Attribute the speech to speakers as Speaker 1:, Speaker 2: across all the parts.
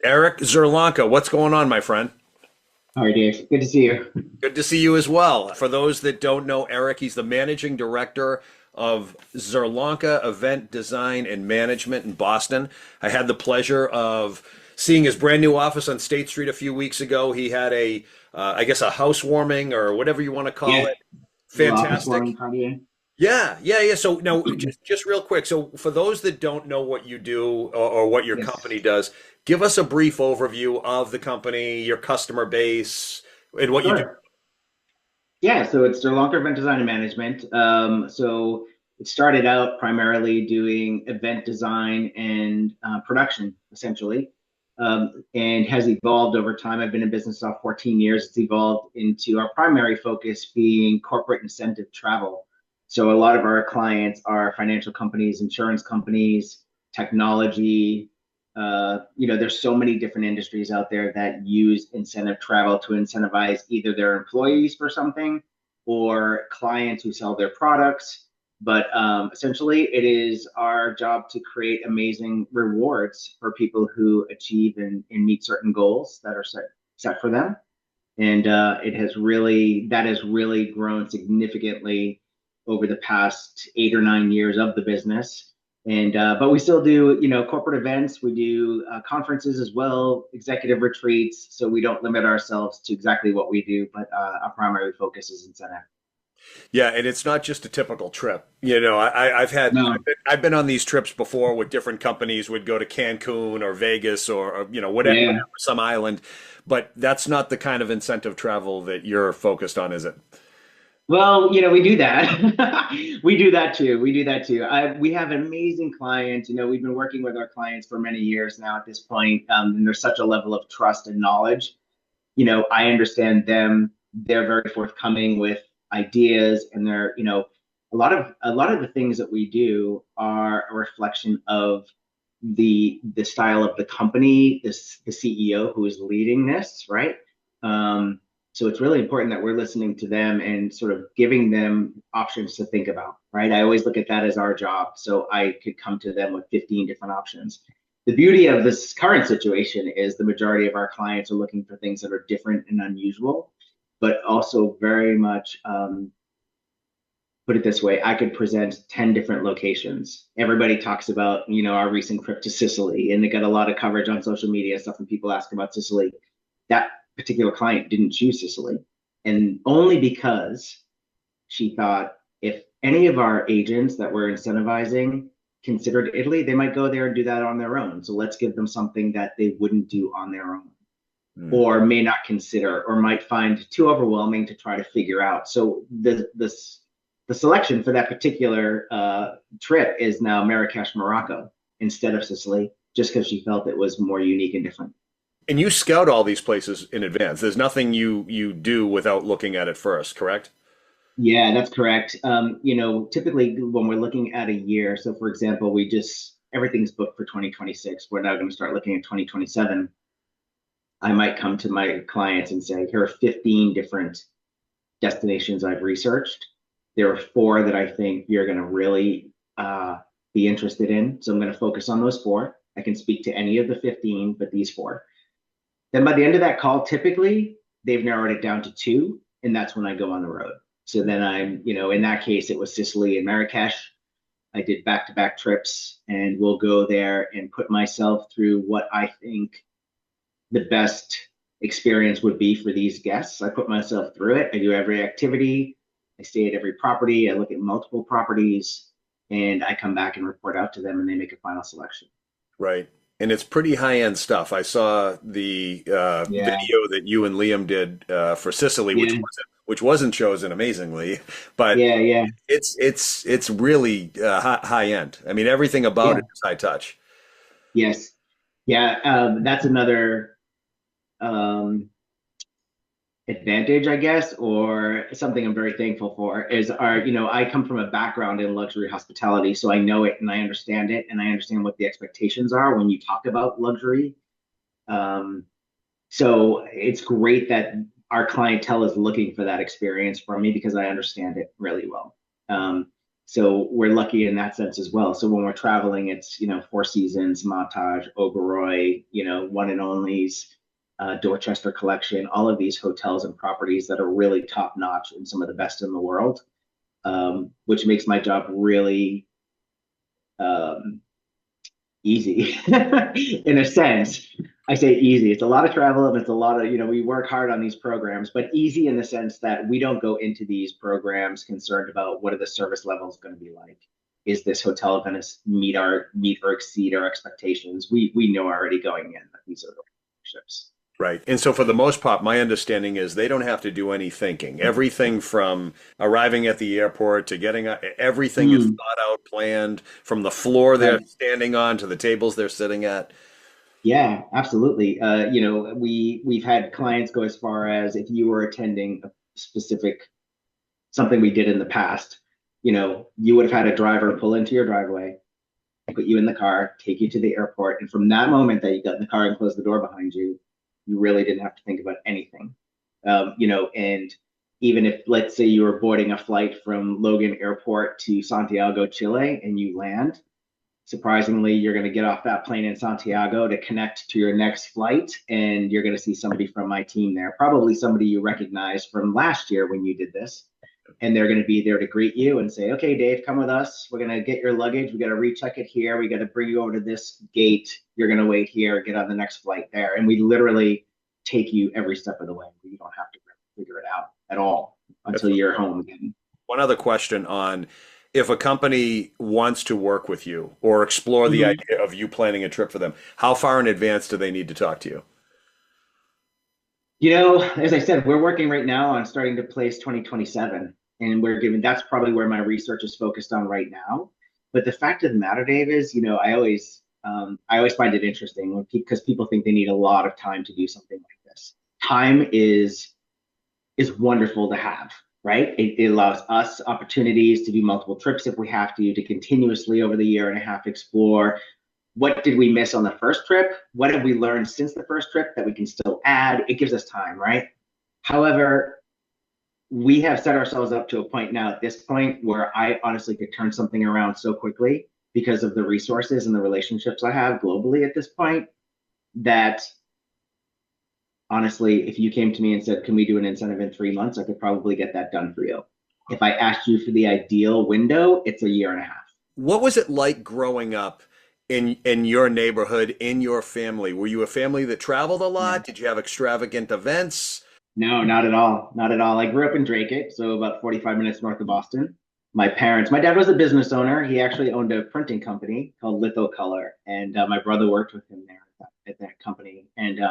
Speaker 1: Eric Czerlonka, what's going on, my friend?
Speaker 2: All right, Dave. Good to see you.
Speaker 1: Good to see you as well. For those that don't know Eric, he's the managing director of Czerlonka Event Design and Management in Boston. I had the pleasure of seeing his brand new office on State Street a few weeks ago. He had I guess, a housewarming or whatever you want to call
Speaker 2: Yeah,
Speaker 1: it.
Speaker 2: little office
Speaker 1: Fantastic.
Speaker 2: warming party.
Speaker 1: Yeah. So now, just real quick. So for those that don't know what you do or what your
Speaker 2: Yes.
Speaker 1: company does, give us a brief overview of the company, your customer base, and what you do.
Speaker 2: Sure. Yeah, so it's Czerlonka Event Design and Management. So it started out primarily doing event design and production, essentially, and has evolved over time. I've been in business about 14 years. It's evolved into our primary focus being corporate incentive travel. So a lot of our clients are financial companies, insurance companies, technology. There's so many different industries out there that use incentive travel to incentivize either their employees for something or clients who sell their products. But essentially, it is our job to create amazing rewards for people who achieve and meet certain goals that are set for them. And that has really grown significantly over the past 8 or 9 years of the business. And but we still do, corporate events. We do conferences as well, executive retreats. So we don't limit ourselves to exactly what we do, but our primary focus is incentive.
Speaker 1: Yeah, and it's not just a typical trip. You know,
Speaker 2: No,
Speaker 1: I've been on these trips before with different companies. Would go to Cancun or Vegas or whatever,
Speaker 2: yeah.
Speaker 1: some island, but that's not the kind of incentive travel that you're focused on, is it?
Speaker 2: Well, we do that. We do that too. We do that too. We have amazing clients. We've been working with our clients for many years now at this point, and there's such a level of trust and knowledge. I understand them. They're very forthcoming with ideas, and a lot of the things that we do are a reflection of the style of the company, the CEO who is leading this, right? So it's really important that we're listening to them and sort of giving them options to think about, right? I always look at that as our job. So I could come to them with 15 different options. The beauty of this current situation is the majority of our clients are looking for things that are different and unusual, but also very much put it this way, I could present 10 different locations. Everybody talks about, our recent trip to Sicily, and they got a lot of coverage on social media and stuff, and people ask about Sicily. That particular client didn't choose Sicily, and only because she thought if any of our agents that we're incentivizing considered Italy, they might go there and do that on their own. So let's give them something that they wouldn't do on their own
Speaker 1: Hmm.
Speaker 2: or may not consider or might find too overwhelming to try to figure out. So the selection for that particular trip is now Marrakesh, Morocco, instead of Sicily, just because she felt it was more unique and different.
Speaker 1: And you scout all these places in advance. There's nothing you do without looking at it first, correct?
Speaker 2: Yeah, that's correct. Typically when we're looking at a year, so for example, everything's booked for 2026. We're now going to start looking at 2027. I might come to my clients and say, here are 15 different destinations I've researched. There are four that I think you're going to really be interested in. So I'm going to focus on those four. I can speak to any of the 15, but these four. Then by the end of that call, typically they've narrowed it down to two, and that's when I go on the road. So then in that case, it was Sicily and Marrakesh. I did back-to-back trips, and we'll go there and put myself through what I think the best experience would be for these guests. I put myself through it. I do every activity. I stay at every property. I look at multiple properties, and I come back and report out to them, and they make a final selection.
Speaker 1: Right. And it's pretty high-end stuff. I saw the
Speaker 2: Yeah,
Speaker 1: video that you and Liam did for Sicily,
Speaker 2: yeah,
Speaker 1: which wasn't chosen amazingly, but
Speaker 2: yeah, yeah,
Speaker 1: it's really high end. I mean, everything about
Speaker 2: yeah.
Speaker 1: it is high touch.
Speaker 2: Yes, yeah. That's another um, advantage, I guess, or something I'm very thankful for is I come from a background in luxury hospitality, so I know it and I understand it, and I understand what the expectations are when you talk about luxury. Um, so it's great that our clientele is looking for that experience from me because I understand it really well. Um, So we're lucky in that sense as well. So when we're traveling, it's, Four Seasons, Montage, Oberoi, One and Only's, Dorchester Collection, all of these hotels and properties that are really top notch and some of the best in the world, which makes my job really um, easy in a sense. I say easy. It's a lot of travel and it's a lot of, we work hard on these programs, but easy in the sense that we don't go into these programs concerned about what are the service levels going to be like. Is this hotel going to meet or exceed our expectations? We know already going in that these are the relationships.
Speaker 1: Right. And so for the most part, my understanding is they don't have to do any thinking. Everything from arriving at the airport to getting everything is thought out, planned from the floor they're
Speaker 2: Right.
Speaker 1: standing on to the tables they're sitting at.
Speaker 2: Yeah, absolutely. We've had clients go as far as if you were attending a specific something we did in the past, you would have had a driver pull into your driveway, put you in the car, take you to the airport, and from that moment that you got in the car and closed the door behind you, you really didn't have to think about anything. And even if, let's say, you were boarding a flight from Logan Airport to Santiago, Chile, and you land, surprisingly, you're going to get off that plane in Santiago to connect to your next flight, and you're going to see somebody from my team there, probably somebody you recognize from last year when you did this. And they're going to be there to greet you and say, okay, Dave, come with us. We're going to get your luggage. We got to recheck it here. We got to bring you over to this gate. You're going to wait here, get on the next flight there. And we literally take you every step of the way. You don't have to figure it out at all until you're home again.
Speaker 1: One other question on if a company wants to work with you or explore the
Speaker 2: Mm-hmm.
Speaker 1: idea of you planning a trip for them, how far in advance do they need to talk to you?
Speaker 2: As I said, we're working right now on starting to place 2027, and that's probably where my research is focused on right now. But the fact of the matter, Dave, is, I always find it interesting because people think they need a lot of time to do something like this. Time is wonderful to have, right? It allows us opportunities to do multiple trips if we have to continuously over the year and a half explore what did we miss on the first trip? What have we learned since the first trip that we can still add? It gives us time, right? However, we have set ourselves up to a point now at this point where I honestly could turn something around so quickly because of the resources and the relationships I have globally at this point that honestly, if you came to me and said, can we do an incentive in 3 months? I could probably get that done for you. If I asked you for the ideal window, it's a year and a half.
Speaker 1: What was it like growing up in your neighborhood, in your family? Were you a family that traveled a
Speaker 2: Yeah.
Speaker 1: lot? Did you have extravagant events?
Speaker 2: No, not at all. Not at all. I grew up in Drake, so about 45 minutes north of Boston. My dad was a business owner. He actually owned a printing company called Lithocolor, and my brother worked with him there at that company. And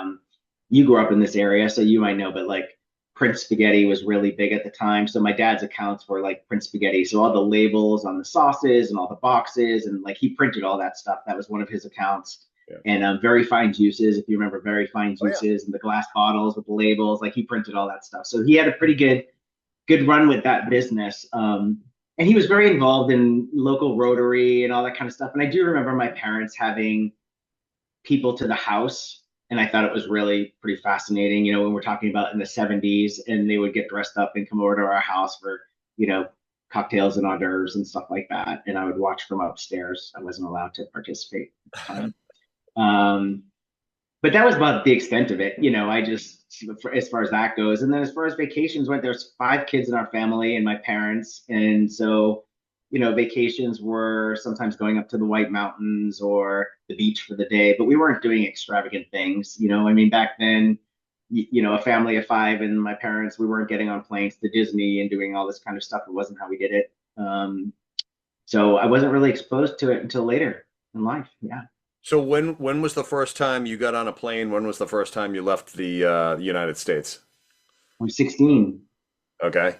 Speaker 2: you grew up in this area, so you might know, but like print spaghetti was really big at the time. So my dad's accounts were like print spaghetti. So all the labels on the sauces and all the boxes, and like he printed all that stuff. That was one of his accounts.
Speaker 1: Yeah.
Speaker 2: And very fine juices, if you remember very fine
Speaker 1: Oh, yeah.
Speaker 2: juices and the glass bottles with the labels, like he printed all that stuff. So he had a pretty good run with that business. And he was very involved in local Rotary and all that kind of stuff. And I do remember my parents having people to the house, and I thought it was really pretty fascinating. When we're talking about in the 70s, and they would get dressed up and come over to our house for, you know, cocktails and hors d'oeuvres and stuff like that. And I would watch from upstairs. I wasn't allowed to participate at the time. Um, but that was about the extent of it. I just, as far as that goes. And then as far as vacations went, there's 5 kids in our family and my parents. And so, vacations were sometimes going up to the White Mountains or the beach for the day, but we weren't doing extravagant things. I mean, back then, a family of 5 and my parents, we weren't getting on planes to Disney and doing all this kind of stuff. It wasn't how we did it. So I wasn't really exposed to it until later in life. Yeah.
Speaker 1: So when was the first time you got on a plane? When was the first time you left the United States?
Speaker 2: I'm 16.
Speaker 1: Okay.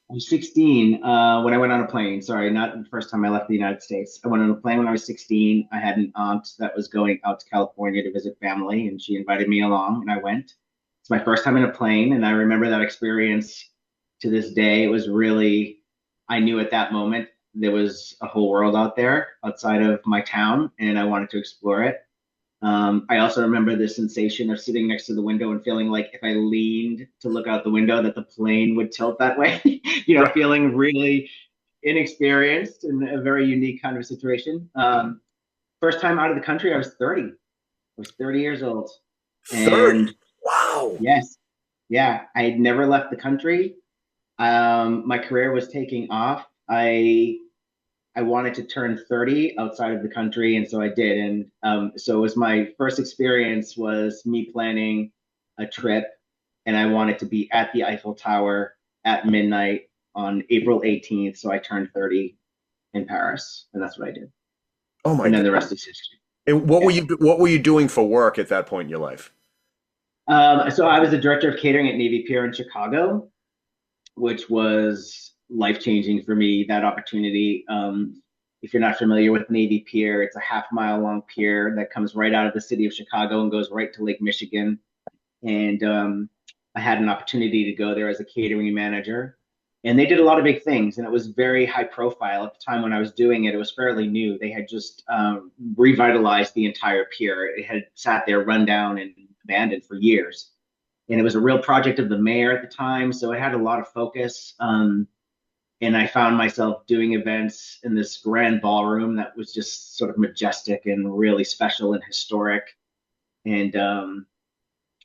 Speaker 2: I was 16 when I went on a plane. Sorry, not the first time I left the United States. I went on a plane when I was 16. I had an aunt that was going out to California to visit family, and she invited me along, and I went. It's my first time in a plane, and I remember that experience to this day. It was really, I knew at that moment there was a whole world out there outside of my town, and I wanted to explore it. I also remember the sensation of sitting next to the window and feeling like if I leaned to look out the window, that the plane would tilt that way.
Speaker 1: Right.
Speaker 2: Feeling really, inexperienced and a very unique kind of situation. First time out of the country, I was 30. I was 30 years old.
Speaker 1: 30.
Speaker 2: And
Speaker 1: Wow.
Speaker 2: yes, yeah, I had never left the country. My career was taking off. I wanted to turn 30 outside of the country, and so I did. And so it was my first experience was me planning a trip, and I wanted to be at the Eiffel Tower at midnight on April 18th. So I turned 30 in Paris, and that's what I did.
Speaker 1: Oh my
Speaker 2: And then the
Speaker 1: God.
Speaker 2: rest is history.
Speaker 1: And
Speaker 2: Yeah.
Speaker 1: what were you doing for work at that point in your life?
Speaker 2: So I was the director of catering at Navy Pier in Chicago, which was life changing for me. That opportunity. If you're not familiar with Navy Pier, it's a half-mile long pier that comes right out of the city of Chicago and goes right to Lake Michigan. And I had an opportunity to go there as a catering manager. And they did a lot of big things, and it was very high profile at the time when I was doing it. It was fairly new. They had just revitalized the entire pier. It had sat there, run down, and abandoned for years. And it was a real project of the mayor at the time, so it had a lot of focus. And I found myself doing events in this grand ballroom that was just sort of majestic and really special and historic. And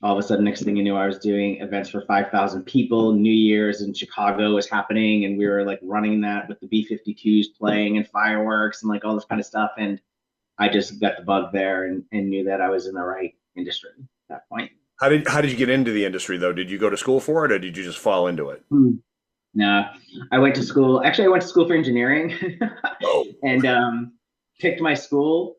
Speaker 2: all of a sudden, next thing you knew, I was doing events for 5,000 people. New Year's in Chicago was happening, and we were like running that with the B-52s playing and fireworks and like all this kind of stuff. And I just got the bug there and knew that I was in the right industry at that point.
Speaker 1: How did you get into the industry though? Did you go to school for it or did you just fall into it?
Speaker 2: Hmm. No, I went to school. Actually, I went to school for engineering
Speaker 1: Oh,
Speaker 2: and picked my school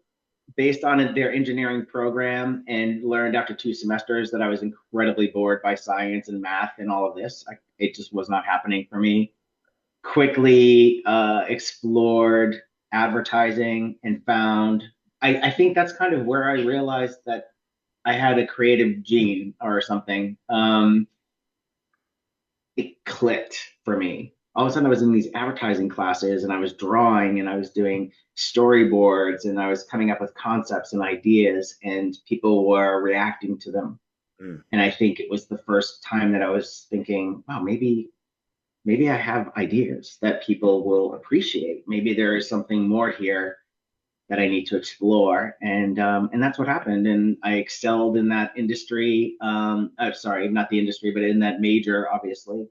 Speaker 2: based on their engineering program and learned after 2 semesters that I was incredibly bored by science and math and all of this. It just was not happening for me. Quickly explored advertising and found, I think that's kind of where I realized that I had a creative gene or something. It clicked for me. All of a sudden, I was in these advertising classes and I was drawing and I was doing storyboards and I was coming up with concepts and ideas, and people were reacting to them.
Speaker 1: mm.
Speaker 2: And I think it was the first time that I was thinking, wow, maybe I have ideas that people will appreciate. Maybe there is something more here that I need to explore, and that's what happened. And I excelled in that industry. Sorry, not the industry, but in that major, obviously.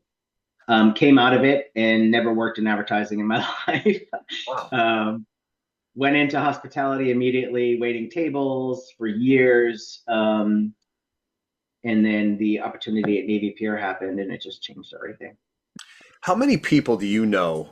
Speaker 2: Came out of it and never worked in advertising in my life.
Speaker 1: Wow.
Speaker 2: Went into hospitality immediately, waiting tables for years. And then the opportunity at Navy Pier happened, and it just changed everything.
Speaker 1: How many people do you know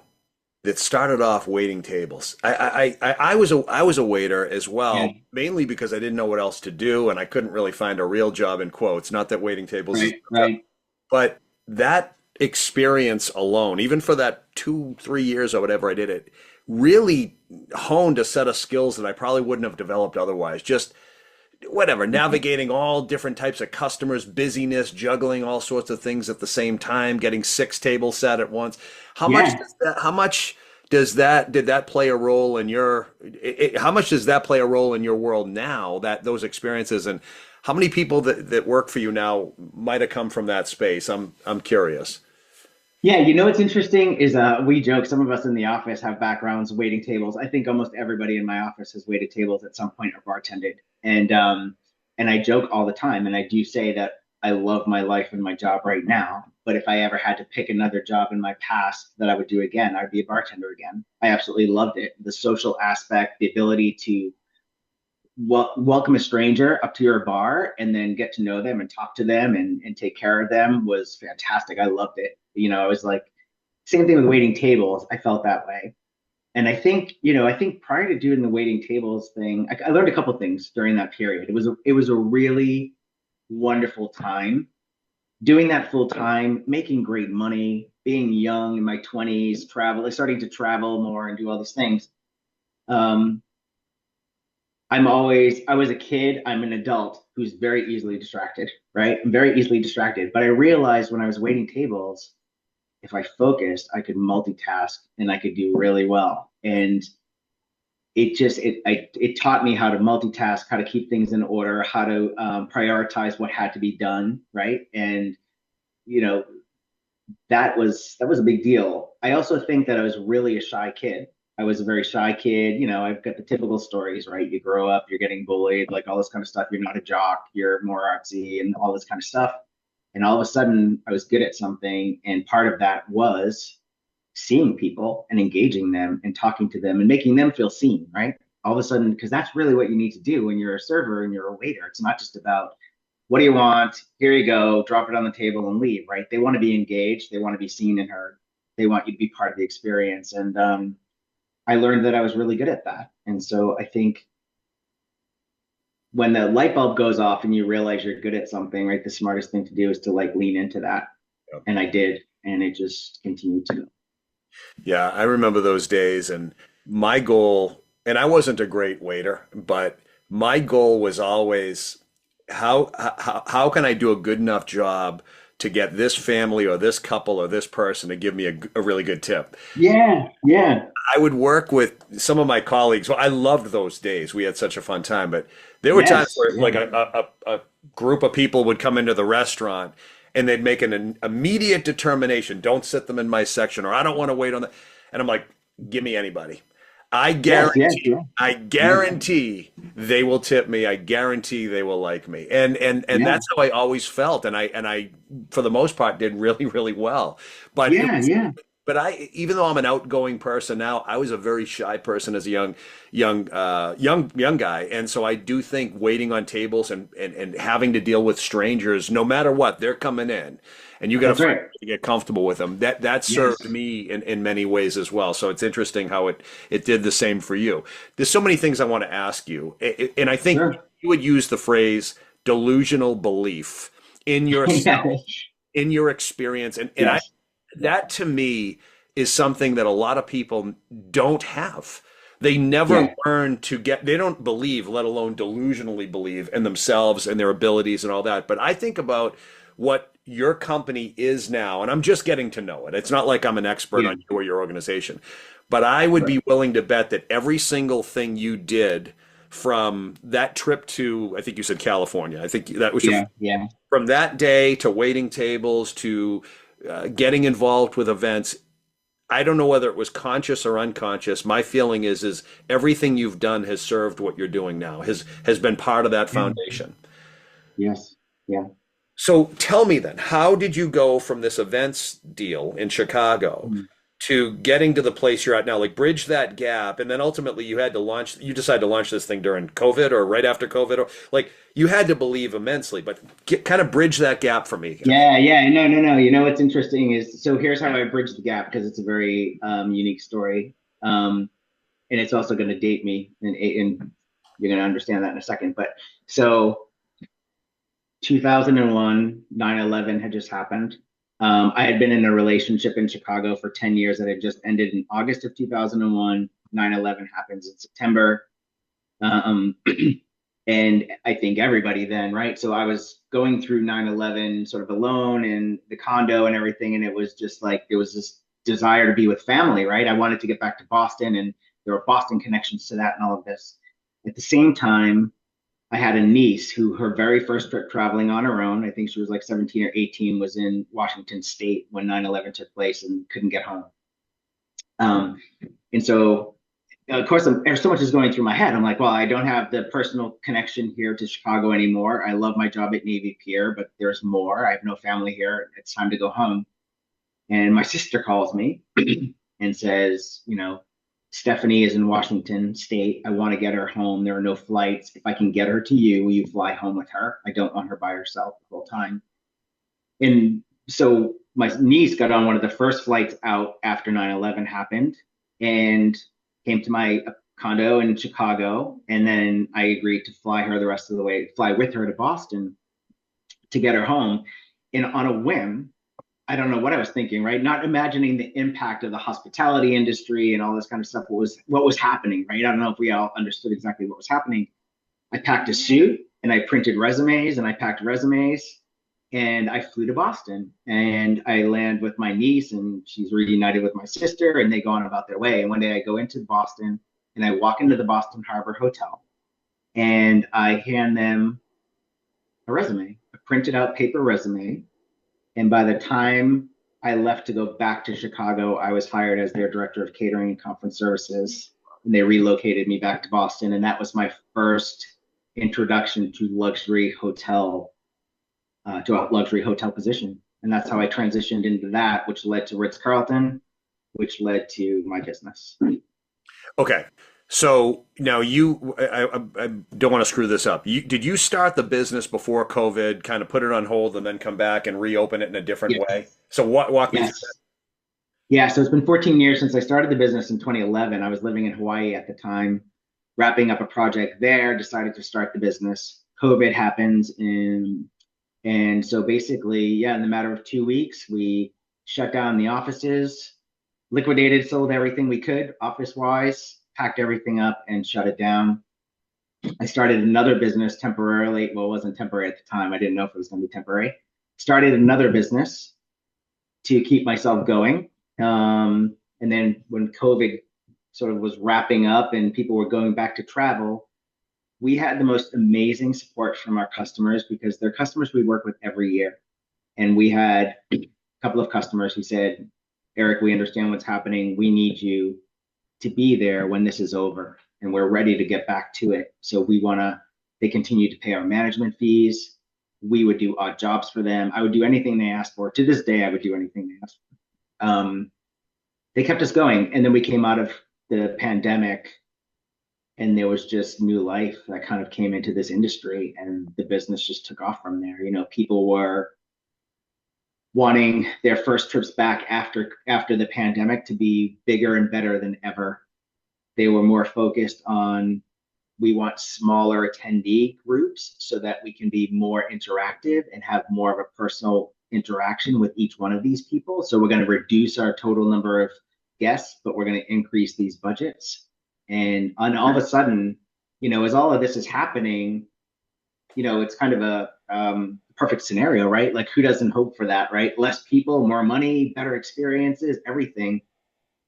Speaker 1: that started off waiting tables? I was a waiter as
Speaker 2: Yeah,
Speaker 1: well, mainly because I didn't know what else to do and I couldn't really find a real job in quotes. Not that waiting tables is,
Speaker 2: right, right.
Speaker 1: but that experience alone, even for that 2, 3 years or whatever I did it, really honed a set of skills that I probably wouldn't have developed otherwise. Just whatever, navigating all different types of customers, busyness, juggling all sorts of things at the same time, getting 6 tables set at once.
Speaker 2: Yeah.
Speaker 1: How much does that did that play a role in how much does that play a role in your world now, that those experiences, and how many people that work for you now might have come from that space? I'm curious.
Speaker 2: Yeah, what's interesting is we joke, some of us in the office have backgrounds waiting tables. I think almost everybody in my office has waited tables at some point or bartended. And I joke all the time, and I do say that I love my life and my job right now. But if I ever had to pick another job in my past that I would do again, I'd be a bartender again. I absolutely loved it. The social aspect, the ability to welcome a stranger up to your bar and then get to know them and talk to them and take care of them was fantastic. I loved it. I was like, same thing with waiting tables. I felt that way. And I think prior to doing the waiting tables thing, I learned a couple things during that period. It was a really wonderful time doing that full time, making great money, being young in my 20s, starting to travel more and do all these things. Um, I was a kid, I'm an adult who's very easily distracted, right? I'm very easily distracted. But I realized when I was waiting tables, if I focused, I could multitask and I could do really well. And it taught me how to multitask, how to keep things in order, how to prioritize what had to be done, right? And you know, that was a big deal. I also think that I was really a shy kid. I was a very shy kid. You know, I've got the typical stories, right? You grow up, you're getting bullied, like all this kind of stuff. You're not a jock, you're more artsy, and all this kind of stuff. And all of a sudden, I was good at something, and part of that was seeing people and engaging them and talking to them and making them feel seen, right? All of a sudden, because that's really what you need to do when you're a server and you're a waiter. It's not just about what do you want? Here you go, drop it on the table and leave, right? They want to be engaged, they want to be seen and heard, they want you to be part of the experience. And I learned that I was really good at that. And so I think when the light bulb goes off and you realize you're good at something, right, the smartest thing to do is to like lean into that.
Speaker 1: Yep.
Speaker 2: And I did, and it just continued to.
Speaker 1: Yeah, I remember those days, and my goal, and I wasn't a great waiter, but my goal was always how can I do a good enough job to get this family or this couple or this person to give me a really good tip.
Speaker 2: Yeah, yeah,
Speaker 1: I would work with some of my colleagues. Well, I loved those days. We had such a fun time, but there were times
Speaker 2: yes,
Speaker 1: where
Speaker 2: yeah,
Speaker 1: like a group of people would come into the restaurant and they'd make an immediate determination, don't sit them in my section, or I don't want to wait on that. And I'm like, give me anybody.
Speaker 2: yes, yes, yeah,
Speaker 1: I
Speaker 2: yeah,
Speaker 1: guarantee they will tip me. I guarantee they will like me. And
Speaker 2: yeah,
Speaker 1: that's how I always felt. And I for the most part did really, really well. But it
Speaker 2: yeah,
Speaker 1: was
Speaker 2: yeah,
Speaker 1: but I, even though I'm an outgoing person now, I was a very shy person as a young guy, and so I do think waiting on tables and having to deal with strangers, no matter what, they're coming in, and you got to
Speaker 2: that's
Speaker 1: find
Speaker 2: right.
Speaker 1: a way to get comfortable with them. That served
Speaker 2: Yes,
Speaker 1: me in many ways as well. So it's interesting how it did the same for you. There's so many things I want to ask you, and I think
Speaker 2: sure.
Speaker 1: you would use the phrase delusional belief in yourself,
Speaker 2: Yes,
Speaker 1: in your experience, and I
Speaker 2: yes,
Speaker 1: that to me is something that a lot of people don't have. They never
Speaker 2: yeah,
Speaker 1: learn to get, they don't believe, let alone delusionally believe in themselves and their abilities and all that. But I think about what your company is now, and I'm just getting to know it. It's not like I'm an expert
Speaker 2: yeah,
Speaker 1: on you or your organization, but I would
Speaker 2: right.
Speaker 1: be willing to bet that every single thing you did from that trip to, I think you said California, I think that was your,
Speaker 2: Yeah, yeah,
Speaker 1: from that day to waiting tables to getting involved with events. I don't know whether it was conscious or unconscious. My feeling is everything you've done has served what you're doing now, has been part of that
Speaker 2: yeah,
Speaker 1: foundation.
Speaker 2: yes, yeah.
Speaker 1: So tell me then, how did you go from this events deal in Chicago
Speaker 2: Mm.
Speaker 1: to getting to the place you're at now? Like bridge that gap, and then ultimately you decided to launch this thing during COVID or right after COVID, or like you had to believe immensely, but kind of bridge that gap for me.
Speaker 2: Yeah, yeah, no, no, no. You know what's interesting is so here's how I bridge the gap because it's a very unique story, and it's also going to date me, and you're going to understand that in a second. But so 2001, 9/11 had just happened. I had been in a relationship in Chicago for 10 years that had just ended in August of 2001. 9/11 happens in September. Um, and I think everybody then, right? So I was going through 9/11 sort of alone in the condo and everything. And it was just like, there was this desire to be with family, right? I wanted to get back to Boston, and there were Boston connections to that and all of this. At the same time, I had a niece who her very first trip traveling on her own, I think she was like 17 or 18, was in Washington State when 9/11 took place and couldn't get home. Um, and so, of course, so much is going through my head. I'm like, well, I don't have the personal connection here to Chicago anymore. I love my job at Navy Pier, but there's more. I have no family here. It's time to go home. And my sister calls me and says, Stephanie is in Washington State. I want to get her home. There are no flights. If I can get her to you, will you fly home with her? I don't want her by herself the whole time. And so my niece got on one of the first flights out after 9/11 happened and came to my condo in Chicago. And then I agreed to fly her the rest of the way, fly with her to Boston to get her home. And on a whim, I don't know what I was thinking, right? Not imagining the impact of the hospitality industry and all this kind of stuff. What was happening, right? I don't know if we all understood exactly what was happening. I packed a suit and I printed resumes and I packed resumes and I flew to Boston and I land with my niece and she's reunited with my sister and they go on about their way. And one day I go into Boston and I walk into the Boston Harbor Hotel and I hand them a resume, a printed out paper resume. And by the time I left to go back to Chicago. I was hired as their director of catering and conference services, and they relocated me back to Boston. And that was my first introduction to to a luxury hotel position. And that's how I transitioned into that, which led to Ritz-Carlton, which led to my business.
Speaker 1: Okay. So now I don't want to screw this up. Did you start the business before COVID, kind of put it on hold and then come back and reopen it in a different way?
Speaker 2: Yes.
Speaker 1: So walk me through that.
Speaker 2: Yes. Yeah. So it's been 14 years since I started the business in 2011. I was living in Hawaii at the time, wrapping up a project there, decided to start the business. COVID happens and so basically, yeah, in the matter of 2 weeks, we shut down the offices, liquidated, sold everything we could office wise, packed everything up and shut it down. I started another business temporarily. Well, it wasn't temporary at the time. I didn't know if it was going to be temporary. Started another business to keep myself going. And then when COVID sort of was wrapping up and people were going back to travel, we had the most amazing support from our customers because they're customers we work with every year. And we had a couple of customers who said, Eric, we understand what's happening. We need you to be there when this is over and we're ready to get back to it. So they continue to pay our management fees. We would do odd jobs for them. I would do anything they asked for. To this day, I would do anything they asked for. They kept us going. And then we came out of the pandemic and there was just new life that kind of came into this industry and the business just took off from there. People were wanting their first trips back after the pandemic to be bigger and better than ever. They were more focused on, we want smaller attendee groups so that we can be more interactive and have more of a personal interaction with each one of these people. So we're going to reduce our total number of guests, but we're going to increase these budgets. And all of a sudden, as all of this is happening, it's kind of a perfect scenario, right? Like who doesn't hope for that, right? Less people, more money, better experiences, everything.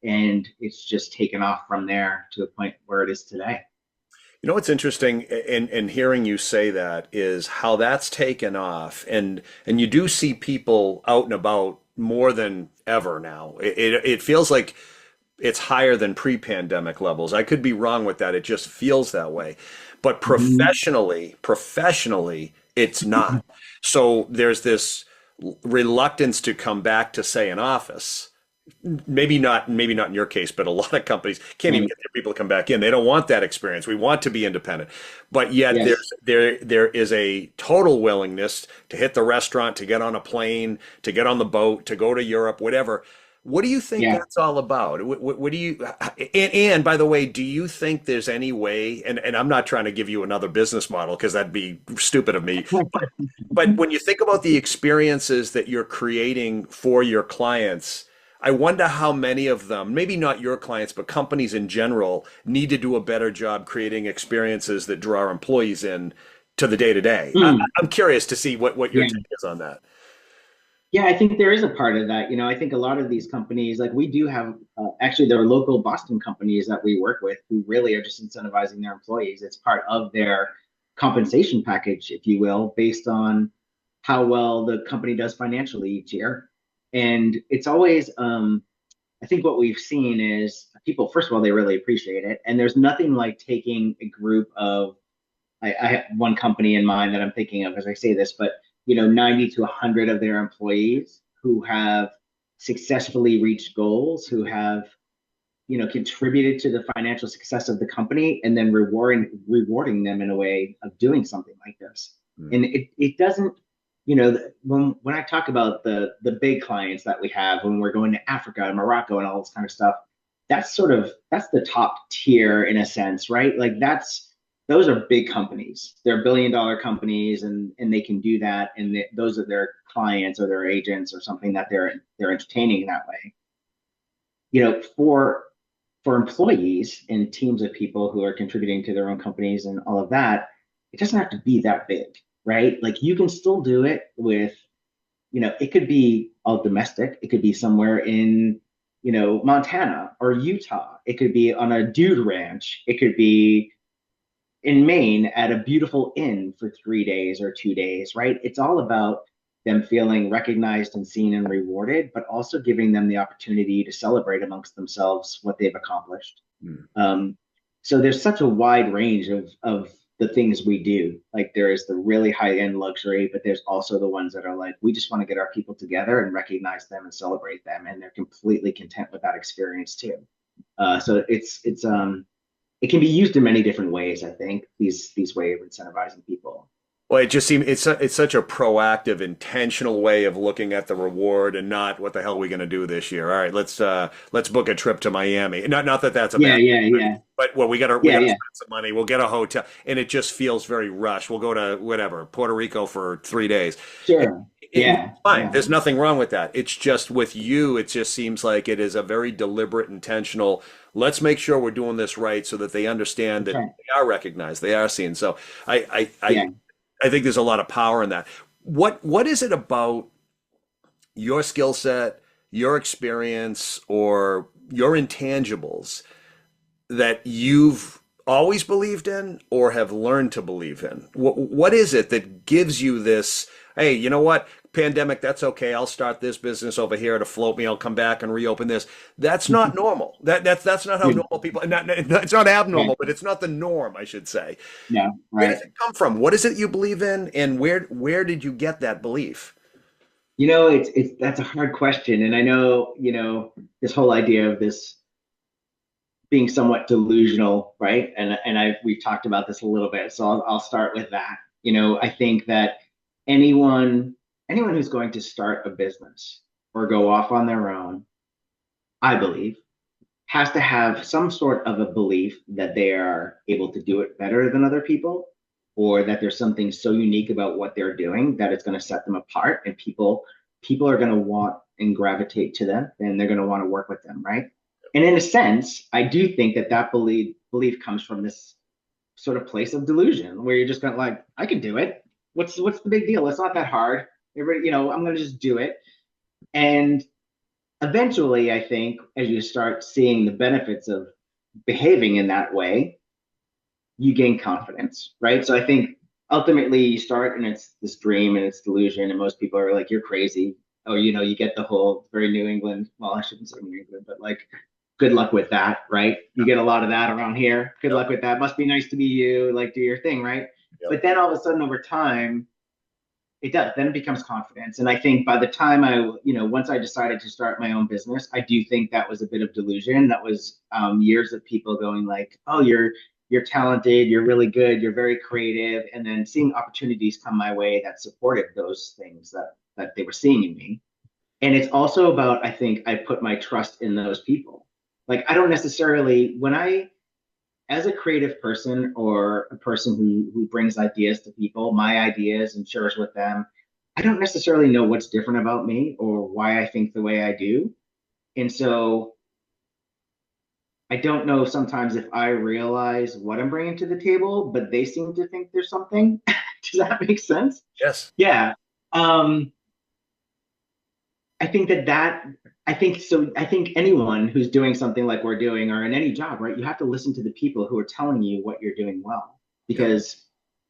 Speaker 2: And it's just taken off from there to the point where it is today.
Speaker 1: What's interesting in hearing you say that is how that's taken off, and you do see people out and about more than ever now. It feels like it's higher than pre-pandemic levels. I could be wrong with that. It just feels that way. But professionally, it's not. So there's this reluctance to come back to, say, an office. Maybe not in your case, but a lot of companies can't even get their people to come back in. They don't want that experience. We want to be independent. But yet
Speaker 2: Yes.
Speaker 1: there is a total willingness to hit the restaurant, to get on a plane, to get on the boat, to go to Europe, whatever. What do you think that's all about? What do you, and by the way, do you think there's any way, and I'm not trying to give you another business model because that'd be stupid of me, but when you think about the experiences that you're creating for your clients, I wonder how many of them, maybe not your clients, but companies in general, need to do a better job creating experiences that draw our employees in to the day to day. I'm curious to see what your take is on that.
Speaker 2: Yeah, I think there is a part of that. I think a lot of these companies, like we do have, actually, there are local Boston companies that we work with who really are just incentivizing their employees. It's part of their compensation package, if you will, based on how well the company does financially each year. And it's always, I think what we've seen is people, first of all, they really appreciate it. And there's nothing like taking a group of, I have one company in mind that I'm thinking of as I say this, but 90 to 100 of their employees who have successfully reached goals, who have, contributed to the financial success of the company, and then rewarding them in a way of doing something like this. And it doesn't, when I talk about the big clients that we have, when we're going to Africa and Morocco and all this kind of stuff, that's the top tier in a sense, right? Like those are big companies. They're billion-dollar companies, and they can do that. And those are their clients or their agents or something that they're entertaining in that way. For employees and teams of people who are contributing to their own companies and all of that, it doesn't have to be that big, right? Like you can still do it with, it could be all domestic. It could be somewhere in, Montana or Utah. It could be on a dude ranch. It could be in Maine at a beautiful inn for 3 days or 2 days, right? It's all about them feeling recognized and seen and rewarded, but also giving them the opportunity to celebrate amongst themselves what they've accomplished.
Speaker 1: Mm.
Speaker 2: Um, so there's such a wide range of the things we do. Like there is the really high end luxury, but there's also the ones that are like, we just want to get our people together and recognize them and celebrate them. And they're completely content with that experience too. So it can be used in many different ways, I think, these way of incentivizing people.
Speaker 1: Well, it just seems it's such a proactive, intentional way of looking at the reward and not what the hell are we going to do this year? All right, let's book a trip to Miami. Not that that's a
Speaker 2: Yeah,
Speaker 1: bad,
Speaker 2: yeah, yeah.
Speaker 1: but well, we
Speaker 2: Yeah,
Speaker 1: got to
Speaker 2: yeah.
Speaker 1: spend some money. We'll get a hotel, and it just feels very rushed. We'll go to whatever Puerto Rico for 3 days. It,
Speaker 2: Sure.
Speaker 1: it's
Speaker 2: Yeah,
Speaker 1: fine.
Speaker 2: yeah.
Speaker 1: There's nothing wrong with that. It's just with you, it just seems like it is a very deliberate, intentional. Let's make sure we're doing this right so that they understand
Speaker 2: That's
Speaker 1: that
Speaker 2: right.
Speaker 1: they are recognized, they are seen. So
Speaker 2: Yeah.
Speaker 1: I think there's a lot of power in that. What is it about your skill set, your experience, or your intangibles that you've always believed in or have learned to believe in? What is it that gives you this, hey, you know what? Pandemic, that's okay. I'll start this business over here to float me. I'll come back and reopen this. That's not normal. That's not how
Speaker 2: Dude,
Speaker 1: normal people, it's not abnormal,
Speaker 2: right.
Speaker 1: but it's not the norm, I should say.
Speaker 2: No,
Speaker 1: Where does
Speaker 2: right.
Speaker 1: it come from? What is it you believe in, and where did you get that belief?
Speaker 2: It's that's a hard question. And I know, this whole idea of this being somewhat delusional, right? And we've talked about this a little bit, so I'll start with that. I think that anyone anyone who's going to start a business or go off on their own, I believe, has to have some sort of a belief that they are able to do it better than other people, or that there's something so unique about what they're doing that it's going to set them apart, and people are going to want and gravitate to them, and they're going to want to work with them, right? And in a sense, I do think that belief comes from this sort of place of delusion where you're just kind of like, I can do it. What's the big deal? It's not that hard. I'm going to just do it. And eventually, I think as you start seeing the benefits of behaving in that way, you gain confidence, right? So I think ultimately you start and it's this dream and it's delusion, and most people are like, you're crazy. Or, you get the whole very New England, well, I shouldn't say New England, but like, good luck with that, right? You get a lot of that around here. Good
Speaker 1: Yep,
Speaker 2: luck with that. Must be nice to be you, like do your thing, right?
Speaker 1: yep.
Speaker 2: But then all of a sudden over time, it does. Then it becomes confidence. And I think by the time once I decided to start my own business, I do think that was a bit of delusion. That was years of people going like, oh, you're talented, you're really good, you're very creative, and then seeing opportunities come my way that supported those things that they were seeing in me. And it's also about, I think I put my trust in those people. Like I don't necessarily when I as a creative person or a person who brings ideas to people, my ideas and shares with them, I don't necessarily know what's different about me or why I think the way I do. And so I don't know sometimes if I realize what I'm bringing to the table, but they seem to think there's something. Does that make sense?
Speaker 1: Yes.
Speaker 2: Yeah. Um, I think I think so. I think anyone who's doing something like we're doing or in any job, right? You have to listen to the people who are telling you what you're doing well,
Speaker 1: Yep.
Speaker 2: because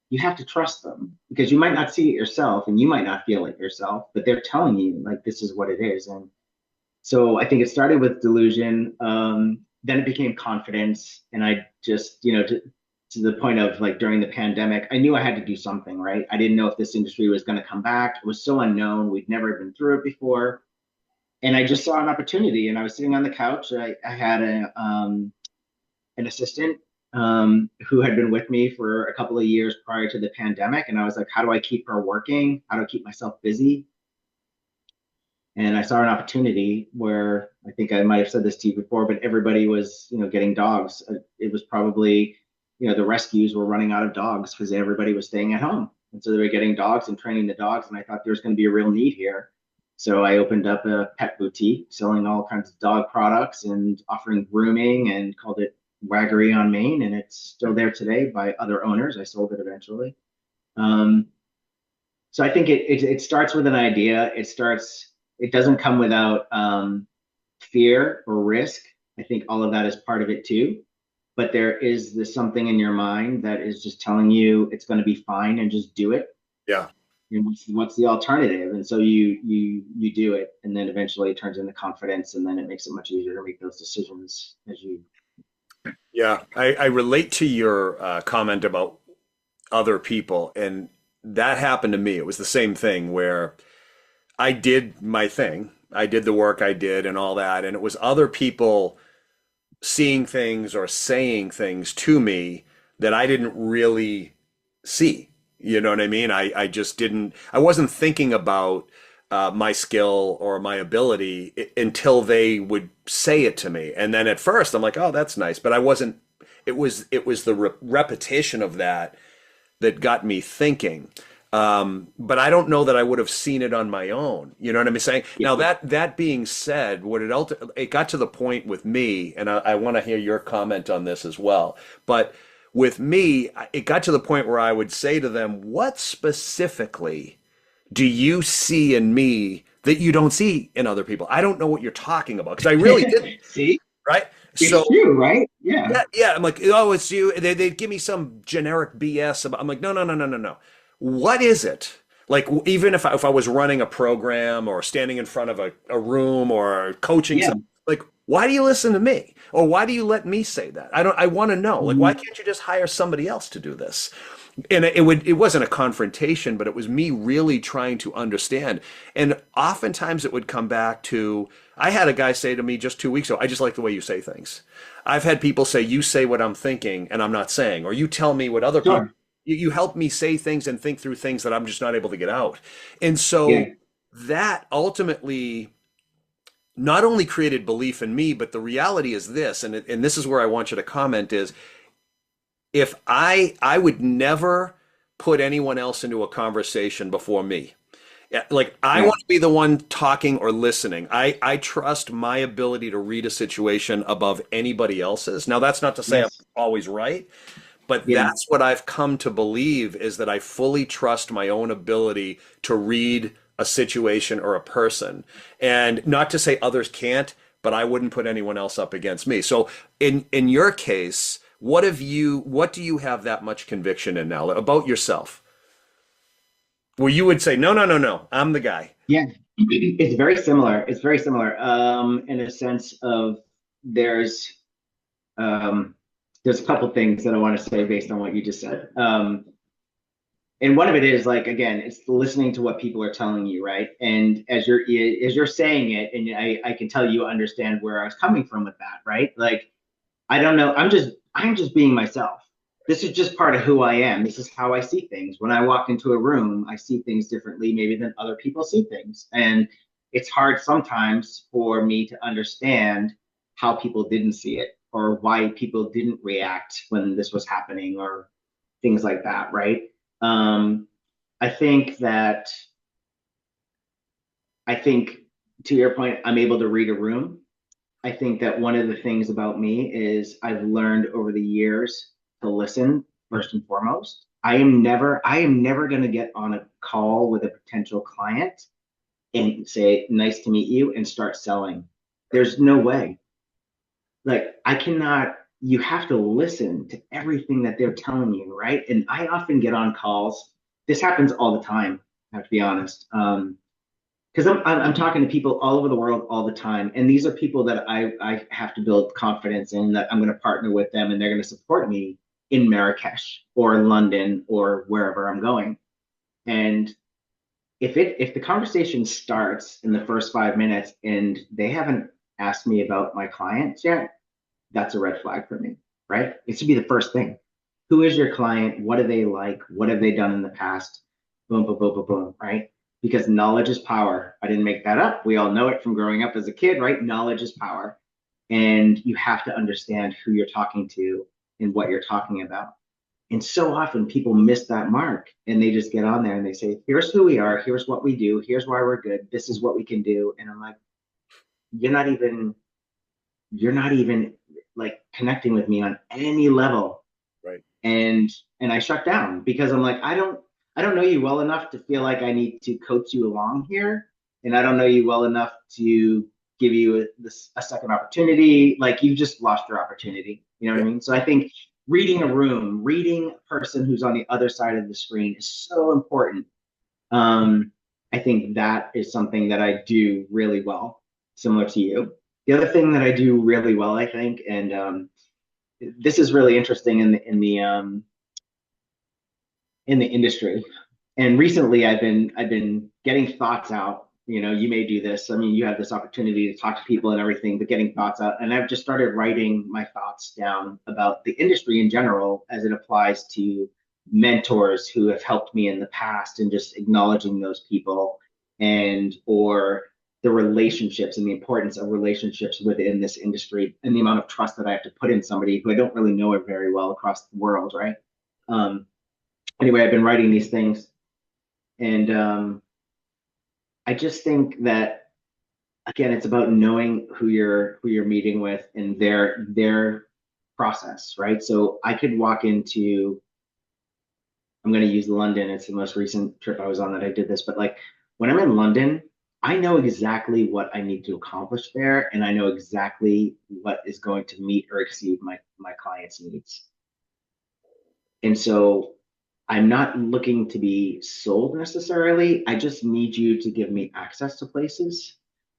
Speaker 2: you have to trust them, because you might not see it yourself and you might not feel it yourself, but they're telling you like this is what it is. And so I think it started with delusion. Then it became confidence. And I just, to the point of like during the pandemic, I knew I had to do something, right? I didn't know if this industry was going to come back. It was so unknown. We'd never been through it before. And I just saw an opportunity, and I was sitting on the couch. I had an assistant who had been with me for a couple of years prior to the pandemic. And I was like, how do I keep her working? How do I keep myself busy? And I saw an opportunity where I think I might have said this to you before, but everybody was, getting dogs. It was probably, the rescues were running out of dogs because everybody was staying at home. And so they were getting dogs and training the dogs. And I thought there's going to be a real need here. So I opened up a pet boutique selling all kinds of dog products and offering grooming, and called it Waggery on Main. And it's still there today by other owners. I sold it eventually. Um, so I think it starts with an idea. It doesn't come without fear or risk. I think all of that is part of it too. But there is this something in your mind that is just telling you it's going to be fine, and just do it.
Speaker 1: Yeah.
Speaker 2: And what's the alternative? And so you do it, and then eventually it turns into confidence, and then it makes it much easier to make those decisions as you.
Speaker 1: Yeah, I relate to your comment about other people, and that happened to me. It was the same thing where I did my thing, I did the work I did, and all that, and it was other people seeing things or saying things to me that I didn't really see. You know what I mean? I just didn't, I wasn't thinking about my skill or my ability until they would say it to me. And then at first I'm like, oh, that's nice. But I wasn't, it was the repetition of that that got me thinking. But I don't know that I would have seen it on my own. You know what I'm saying?
Speaker 2: Yeah.
Speaker 1: Now that being said, it got to the point with me, and I want to hear your comment on this as well. But with me, it got to the point where I would say to them, "What specifically do you see in me that you don't see in other people? I don't know what you're talking about because I really didn't."
Speaker 2: See,
Speaker 1: Right?
Speaker 2: it's
Speaker 1: So
Speaker 2: true, right? Yeah.
Speaker 1: yeah, yeah. I'm like, oh, it's you. They'd give me some generic BS about. I'm like, no, no, no, no, no, no. What is it? Like, even if I was running a program or standing in front of a room or coaching
Speaker 2: Yeah.
Speaker 1: some, like, why do you listen to me? Or why do you let me say that? I want to know. Like, why
Speaker 2: Mhm.
Speaker 1: can't you just hire somebody else to do this? And it wasn't a confrontation, but it was me really trying to understand. And oftentimes it would come back to, I had a guy say to me just 2 weeks ago, I just like the way you say things. I've had people say, you say what I'm thinking and I'm not saying, or you tell me what other people,
Speaker 2: Sure.
Speaker 1: you help me say things and think through things that I'm just not able to get out. And so
Speaker 2: Yeah.
Speaker 1: that ultimately not only created belief in me, but the reality is this, and this is where I want you to comment is, if I would never put anyone else into a conversation before me. Yeah, like I
Speaker 2: Yeah.
Speaker 1: want to be the one talking or listening. I trust my ability to read a situation above anybody else's. Now that's not to say I'm
Speaker 2: Yes.
Speaker 1: always right, but
Speaker 2: Yeah.
Speaker 1: that's what I've come to believe is that I fully trust my own ability to read a situation or a person. And not to say others can't, but I wouldn't put anyone else up against me. So in your case, what do you have that much conviction in now about yourself? Where you would say, no, no, no, no, I'm the guy.
Speaker 2: Yeah. It's very similar. It's very similar. In a sense of there's um there's a couple things that I want to say based on what you just said. And one of it is like again, it's listening to what people are telling you, right? And as you're saying it, and I can tell you understand where I was coming from with that, right? Like I don't know. I'm just being myself. This is just part of who I am. This is how I see things. When I walk into a room, I see things differently maybe than other people see things. And it's hard sometimes for me to understand how people didn't see it or why people didn't react when this was happening or things like that, right? Um, I think that I think to your point, I'm able to read a room. I think that one of the things about me is I've learned over the years to listen first and foremost. I am never going to get on a call with a potential client and say, nice to meet you, and start selling. There's no way. Like, I cannot, you have to listen to everything that they're telling you, right? And I often get on calls. This happens all the time, I have to be honest. Because I'm talking to people all over the world all the time, and these are people that I have to build confidence in that I'm going to partner with them, and they're going to support me in Marrakesh or London or wherever I'm going. And if the conversation starts in the first 5 minutes and they haven't asked me about my clients yet, that's a red flag for me, right? It should be the first thing. Who is your client? What do they like? What have they done in the past? Boom, boom, boom, boom, boom, right? Because knowledge is power. I didn't make that up. We all know it from growing up as a kid, right? Knowledge is power. And you have to understand who you're talking to and what you're talking about. And so often people miss that mark and they just get on there and they say, here's who we are, here's what we do, here's why we're good, this is what we can do. And I'm like, you're not even you're not even like connecting with me on any level.
Speaker 1: Right.
Speaker 2: And I shut down because I'm like, I don't know you well enough to feel like I need to coach you along here, and I don't know you well enough to give you a second opportunity. Like you just lost your opportunity. You know what
Speaker 1: Yeah.
Speaker 2: I mean? So I think reading a room, reading a person who's on the other side of the screen is so important. I think that is something that I do really well, similar to you. The other thing that I do really well, I think, and this is really interesting in the industry. And recently, I've been getting thoughts out. You know, you may do this. I mean, you have this opportunity to talk to people and everything, but getting thoughts out. And I've just started writing my thoughts down about the industry in general as it applies to mentors who have helped me in the past, and just acknowledging those people, and or the relationships and the importance of relationships within this industry, and the amount of trust that I have to put in somebody who I don't really know it very well across the world, right? Um, anyway, I've been writing these things, and I just think that, again, it's about knowing who you're meeting with and their process, right? So I could walk into, I'm going to use London. It's the most recent trip I was on that I did this, but like when I'm in London, I know exactly what I need to accomplish there, and I know exactly what is going to meet or exceed my client's needs. And so I'm not looking to be sold necessarily. I just need you to give me access to places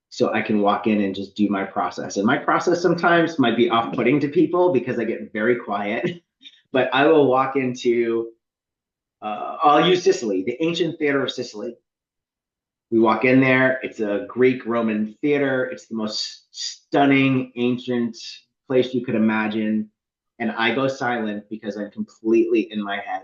Speaker 2: so I can walk in and just do my process. And my process sometimes might be off-putting to people because I get very quiet, but I will walk into, I'll use Sicily, the ancient theater of Sicily. We walk in there, it's a Greek Roman theater. It's the most stunning, ancient place you could imagine. And I go silent because I'm completely in my head,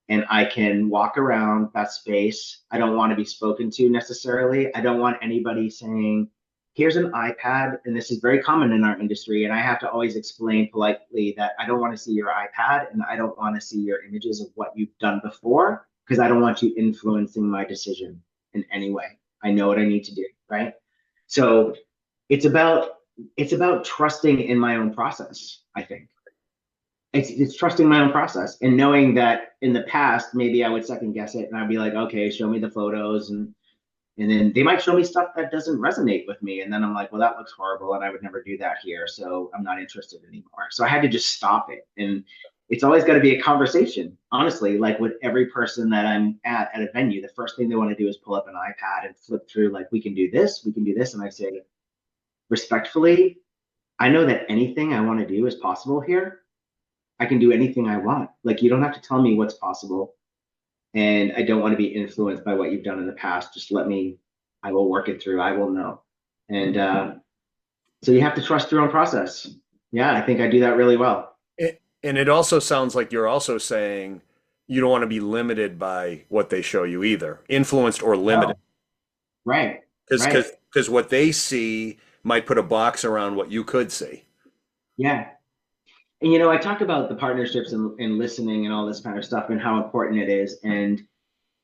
Speaker 2: and I can walk around that space. I don't want to be spoken to necessarily. I don't want anybody saying, here's an iPad. And this is very common in our industry. And I have to always explain politely that I don't want to see your iPad, and I don't want to see your images of what you've done before, because I don't want you influencing my decision in any way. I know what I need to do, right? So it's about it's about trusting in my own process, I think. It's trusting my own process and knowing that in the past maybe I would second guess it, and I'd be like, okay, show me the photos, and then they might show me stuff that doesn't resonate with me, and then I'm like, well, that looks horrible and I would never do that here, so I'm not interested anymore. So I had to just stop it. And it's always got to be a conversation, honestly. Like with every person that I'm at a venue, the first thing they want to do is pull up an iPad and flip through, like, we can do this, we can do this. And I say, respectfully, I know that anything I want to do is possible here. I can do anything I want. Like, you don't have to tell me what's possible. And I don't want to be influenced by what you've done in the past. Just let me, I will work it through. I will know. And so you have to trust your own process. Yeah, I think I do that really well.
Speaker 1: And it also sounds like you're also saying you don't want to be limited by what they show you either, influenced or limited.
Speaker 2: Oh, right,
Speaker 1: Because
Speaker 2: right.
Speaker 1: because what they see might put a box around what you could see.
Speaker 2: Yeah. And you know, I talk about the partnerships and listening and all this kind of stuff and how important it is. And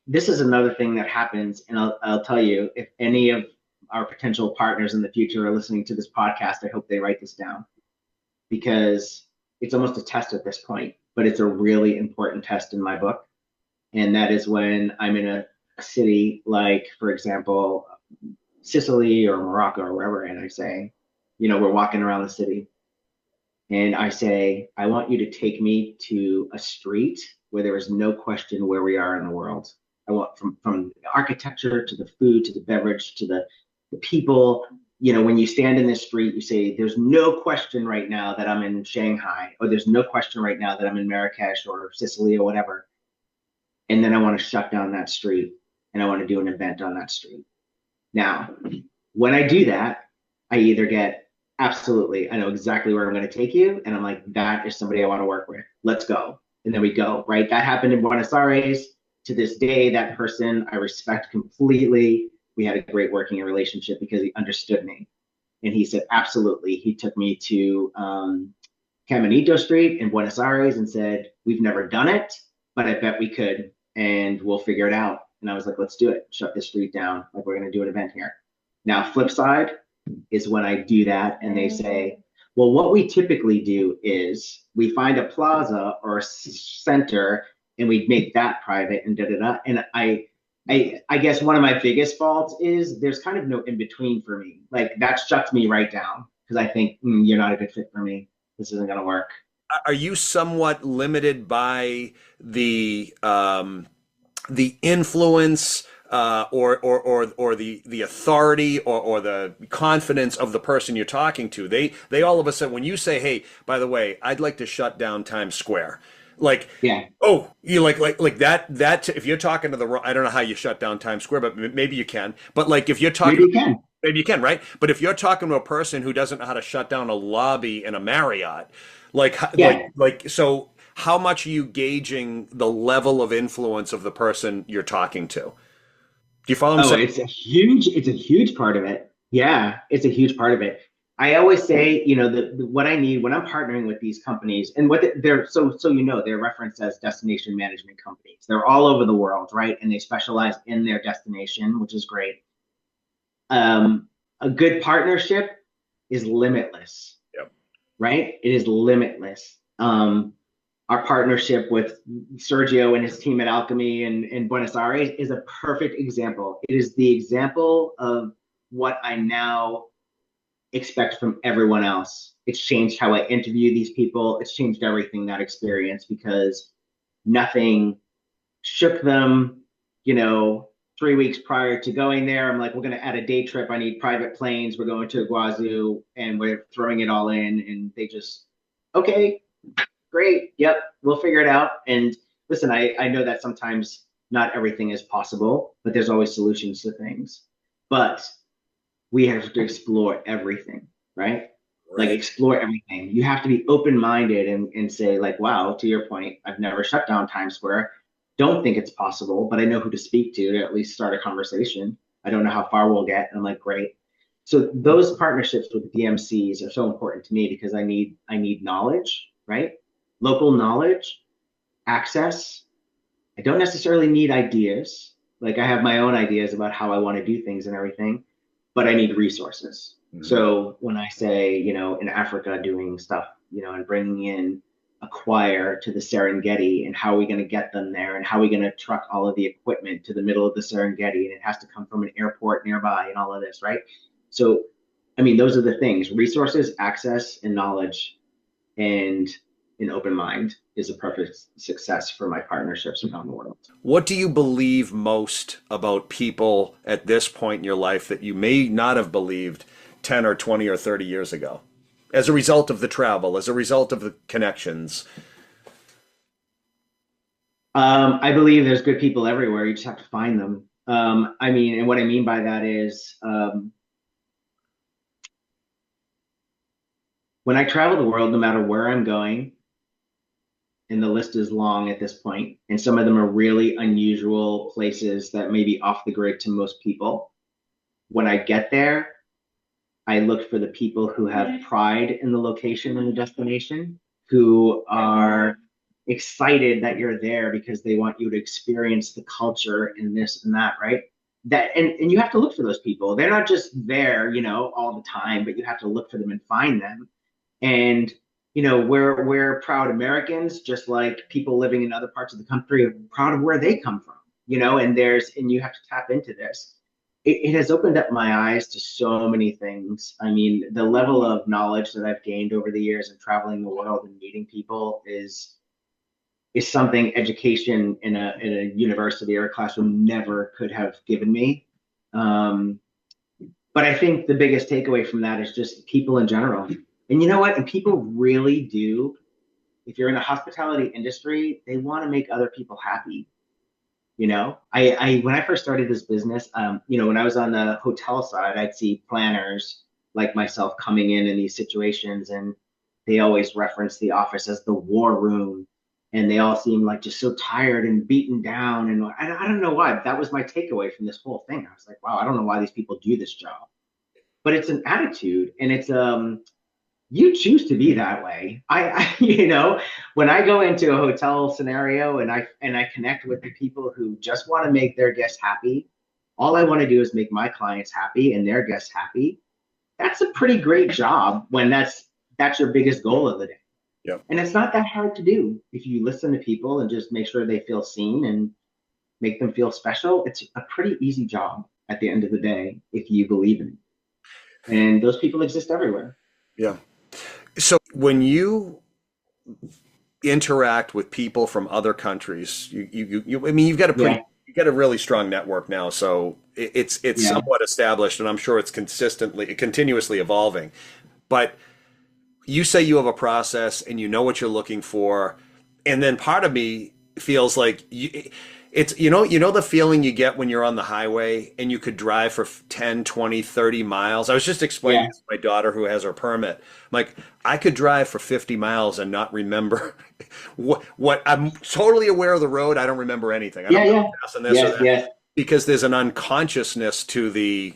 Speaker 2: this is another thing that happens. And I'll tell you, if any of our potential partners in the future are listening to this podcast, I hope they write this down, because it's almost a test at this point, but it's a really important test in my book. And that is when I'm in a city like, for example, Sicily or Morocco or wherever, and I say, you know, we're walking around the city, and I say, I want you to take me to a street where there is no question where we are in the world. I want from the architecture to the food to the beverage to the people. You know, when you stand in this street, you say, there's no question right now that I'm in Shanghai, or there's no question right now that I'm in Marrakesh or Sicily or whatever. And then I want to shut down that street, and I want to do an event on that street. Now, when I do that, I either get, absolutely, I know exactly where I'm going to take you, and I'm like, that is somebody I want to work with. Let's go. And then we go, right? That happened in Buenos Aires. To this day, that person I respect completely. We had a great working relationship because he understood me. And he said, absolutely. He took me to Caminito Street in Buenos Aires and said, we've never done it, but I bet we could, and we'll figure it out. And I was like, let's do it. Shut this street down. Like, we're going to do an event here. Now, flip side is when I do that and they say, well, what we typically do is we find a plaza or a center and we make that private and da da da. And I guess one of my biggest faults is there's kind of no in between for me. Like, that shuts me right down because I think, you're not a good fit for me. This isn't going to work.
Speaker 1: Are you somewhat limited by the influence or the authority or the confidence of the person you're talking to. They all of a sudden, when you say, "Hey, by the way, I'd like to shut down Times Square," like,
Speaker 2: Yeah,
Speaker 1: oh, you like that. If you're talking to I don't know how you shut down Times Square, but maybe you can. But like, if you're
Speaker 2: maybe
Speaker 1: talking,
Speaker 2: you can.
Speaker 1: maybe you can, right? But if you're talking to a person who doesn't know how to shut down a lobby in a Marriott, like,
Speaker 2: Yeah.
Speaker 1: so how much are you gauging the level of influence of the person you're talking to? Do you follow what I'm
Speaker 2: Oh,
Speaker 1: saying?
Speaker 2: it's a huge part of it. Yeah, it's a huge part of it. I always say, what I need when I'm partnering with these companies, and they're so they're referenced as destination management companies. They're all over the world, right? And they specialize in their destination, which is great. A good partnership is limitless,
Speaker 1: Yep.
Speaker 2: right? It is limitless. Our partnership with Sergio and his team at Alchemy in Buenos Aires is a perfect example. It is the example of what I now expect from everyone else. It's changed how I interview these people. It's changed everything, that experience, because nothing shook them, 3 weeks prior to going there. I'm like, we're going to add a day trip. I need private planes. We're going to Iguazu and we're throwing it all in. And they just, okay, great. Yep, we'll figure it out. And listen, I know that sometimes not everything is possible, but there's always solutions to things. But we have to explore everything, right? Like
Speaker 1: Right.
Speaker 2: explore everything. You have to be open-minded and say, like, wow, to your point, I've never shut down Times Square. Don't think it's possible, but I know who to speak to at least start a conversation. I don't know how far we'll get. And I'm like, great. So those partnerships with DMCs are so important to me because I need knowledge, right? Local knowledge, access. I don't necessarily need ideas. Like I have my own ideas about how I want to do things and everything, but I need resources.
Speaker 1: Mhm.
Speaker 2: So when I say, in Africa doing stuff, and bringing in a choir to the Serengeti and how are we going to get them there and how are we going to truck all of the equipment to the middle of the Serengeti and it has to come from an airport nearby and all of this, right? So, I mean, those are the things, resources, access, and knowledge and an open mind is a perfect success for my partnerships around the world.
Speaker 1: What do you believe most about people at this point in your life that you may not have believed 10 or 20 or 30 years ago? As a result of the travel, as a result of the connections.
Speaker 2: I believe there's good people everywhere. You just have to find them. I mean, and what I mean by that is when I travel the world, no matter where I'm going, and the list is long at this point, and some of them are really unusual places that may be off the grid to most people. When I get there, I look for the people who have pride in the location and the destination, who are excited that you're there because they want you to experience the culture and this and that, right? And you have to look for those people. They're not just there, all the time, but you have to look for them and find them. And we're proud Americans, just like people living in other parts of the country are proud of where they come from, and you have to tap into this. It has opened up my eyes to so many things. I mean, the level of knowledge that I've gained over the years of traveling the world and meeting people is something education in a university or a classroom never could have given me. Um, but I think the biggest takeaway from that is just people in general. And you know what? And people really do. If you're in the hospitality industry, they want to make other people happy. I when I first started this business, when I was on the hotel side, I'd see planners like myself coming in these situations, and they always reference the office as the war room, and they all seem like just so tired and beaten down. And I don't know why. But that was my takeaway from this whole thing. I was like, wow, I don't know why these people do this job, but it's an attitude, and it's you choose to be that way. When I go into a hotel scenario and I connect with the people who just want to make their guests happy, all I want to do is make my clients happy and their guests happy. That's a pretty great job when that's your biggest goal of the day.
Speaker 1: Yep.
Speaker 2: And it's not that hard to do if you listen to people and just make sure they feel seen and make them feel special. It's a pretty easy job at the end of the day if you believe in it. And those people exist everywhere.
Speaker 1: Yeah. So when you interact with people from other countries, I mean, you've got a pretty
Speaker 2: Yeah.
Speaker 1: you get a really strong network now, so it's
Speaker 2: Yeah.
Speaker 1: somewhat established, and I'm sure it's continuously evolving. But you say you have a process and you know what you're looking for, and then part of me feels like it's the feeling you get when you're on the highway and you could drive for 10, 20, 30 miles. I was just explaining
Speaker 2: Yeah.
Speaker 1: this to my daughter who has her permit. I'm like, I could drive for 50 miles and not remember what I'm totally aware of the road. I don't remember anything. I don't
Speaker 2: Yeah.
Speaker 1: remember
Speaker 2: Yeah.
Speaker 1: passing this or
Speaker 2: Yes.
Speaker 1: that
Speaker 2: Yes.
Speaker 1: because there's an unconsciousness to the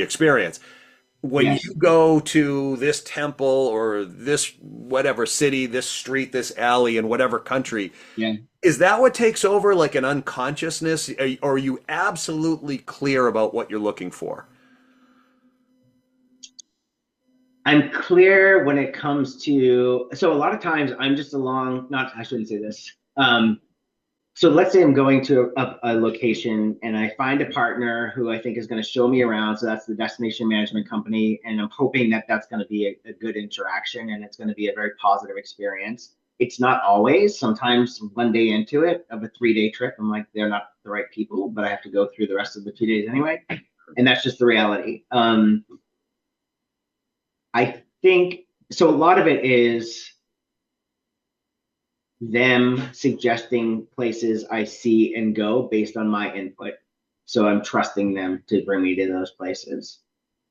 Speaker 1: experience. When you
Speaker 2: Yes.
Speaker 1: go to this temple or this whatever city, this street, this alley in whatever country,
Speaker 2: Yeah.
Speaker 1: is that what takes over, like an unconsciousness? Or are you absolutely clear about what you're looking for?
Speaker 2: I'm clear when it comes to, so a lot of times I'm just along, not, I shouldn't say this. So let's say I'm going to a location and I find a partner who I think is going to show me around. So that's the destination management company. And I'm hoping that that's going to be a good interaction and it's going to be a very positive experience. It's not always. Sometimes one day into it of a 3 day trip, I'm like, they're not the right people, but I have to go through the rest of the 2 days anyway. And that's just the reality. I think so. A lot of it is them suggesting places I see and go based on my input. So I'm trusting them to bring me to those places.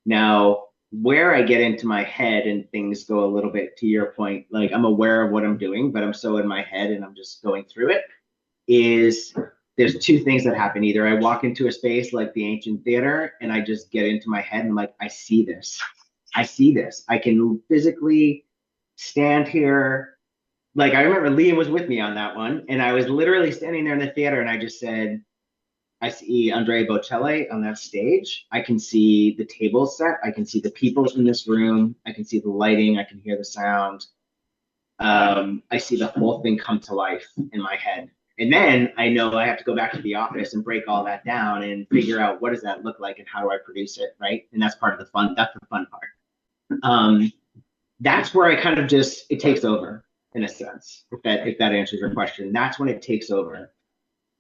Speaker 2: Now, where I get into my head and things go a little bit to your point, like I'm aware of what I'm doing, but I'm so in my head and I'm just going through it, is there's two things that happen. Either I walk into a space like the ancient theater and I just get into my head and I'm like, I see this. I see this. I can physically stand here. Like I remember Liam was with me on that one, and I was literally standing there in the theater, and I just said, "I see Andrea Bocelli on that stage. I can see the table set. I can see the people in this room. I can see the lighting. I can hear the sound. I see the whole thing come to life in my head." And then I know I have to go back to the office and break all that down and figure out what does that look like and how do I produce it, right? And that's part of the fun. That's the fun part. Um, that's where I kind of just it takes over in a sense. If that answers your question, that's when it takes over.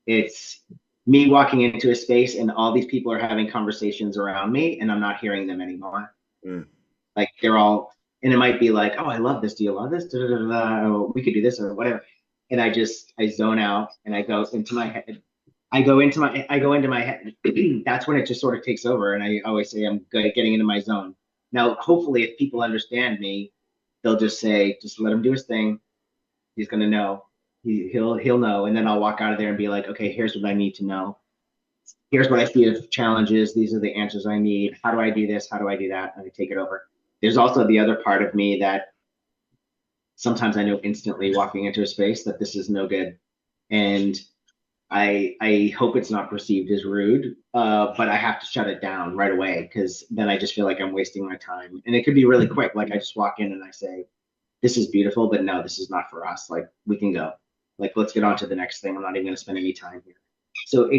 Speaker 2: It's me walking into a space and all these people are having conversations around me and I'm not hearing them anymore.
Speaker 1: Mm.
Speaker 2: Like they're all, and it might be like, oh, I love this. Do you love this? Da, da, da, da. Oh, we could do this or whatever. And I zone out and I go into my head. I go into my head. That's when it just sort of takes over. And I always say I'm good at getting into my zone. Now, hopefully, if people understand me, they'll just say, just let him do his thing. He's gonna know. He'll know. And then I'll walk out of there and be like, okay, here's what I need to know. Here's what I see as challenges. These are the answers I need. How do I do this? How do I do that? And I take it over. There's also the other part of me that sometimes I know instantly walking into a space that this is no good. And I hope it's not perceived as rude, but I have to shut it down right away because then I just feel like I'm wasting my time. And it could be really quick. Like I just walk in and I say, this is beautiful, but no, this is not for us. Like we can go. Like let's get on to the next thing. I'm not even going to spend any time here. So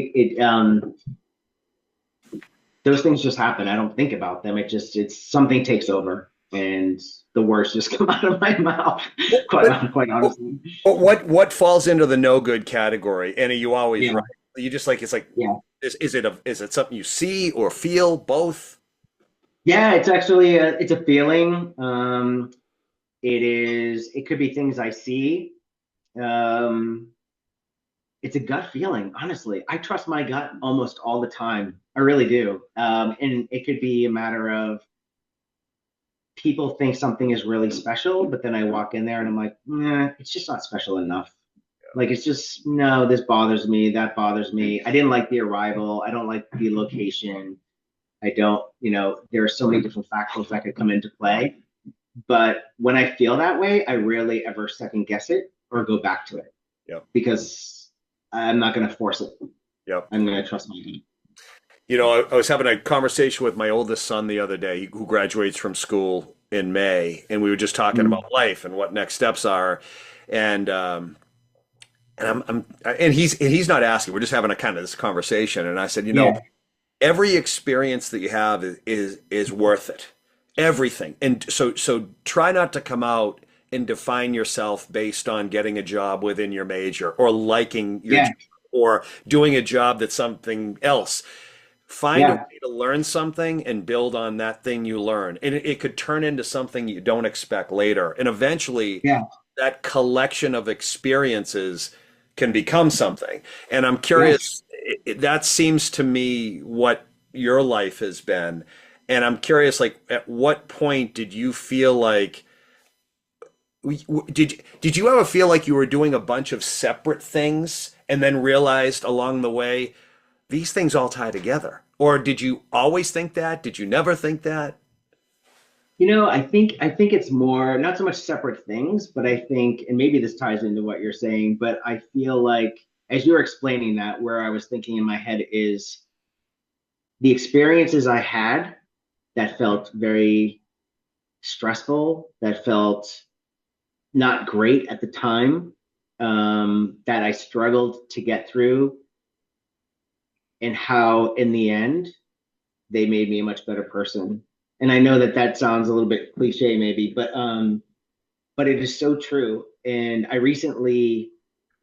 Speaker 2: those things just happen. I don't think about them. It's something takes over and the words just come out of my mouth, quite honestly.
Speaker 1: But what falls into the no good category? And are you always
Speaker 2: Yeah.
Speaker 1: right? You just like it's like
Speaker 2: Yeah.
Speaker 1: is it something you see or feel both?
Speaker 2: Yeah, it's actually it's a feeling. It could be things I see. Um, it's a gut feeling, honestly. I trust my gut almost all the time. I really do. And it could be a matter of people think something is really special, but then I walk in there and I'm like, nah, it's just not special enough. Like it's just no, this bothers me, that bothers me. I didn't like the arrival. I don't like the location. I don't, there are so many different factors that could come into play. But when I feel that way, I rarely ever second guess it or go back to it
Speaker 1: Yep.
Speaker 2: because I'm not going to force it.
Speaker 1: Yep.
Speaker 2: I'm going to trust my gut.
Speaker 1: I was having a conversation with my oldest son the other day, who graduates from school in May, and we were just talking about life and what next steps are, and he's not asking. We're just having a kind of this conversation, and I said,
Speaker 2: Yeah.
Speaker 1: every experience that you have is worth it, everything, and so try not to come out and define yourself based on getting a job within your major or liking your
Speaker 2: Yeah.
Speaker 1: job or doing a job that's something else. Find a
Speaker 2: Yeah.
Speaker 1: way to learn something and build on that thing you learn. And it could turn into something you don't expect later. And eventually,
Speaker 2: Yeah.
Speaker 1: that collection of experiences can become something. And I'm
Speaker 2: Yes.
Speaker 1: curious, that seems to me what your life has been. And I'm curious, like, at what point did you feel like, did you ever feel like you were doing a bunch of separate things and then realized along the way, these things all tie together? Or did you always think that? Did you never think that?
Speaker 2: I think it's more not so much separate things, but I think, and maybe this ties into what you're saying, but I feel like as you're explaining that, where I was thinking in my head is the experiences I had that felt very stressful, that felt not great at the time, that I struggled to get through, and how in the end they made me a much better person. And I know that that sounds a little bit cliche, maybe, but it is so true. And I recently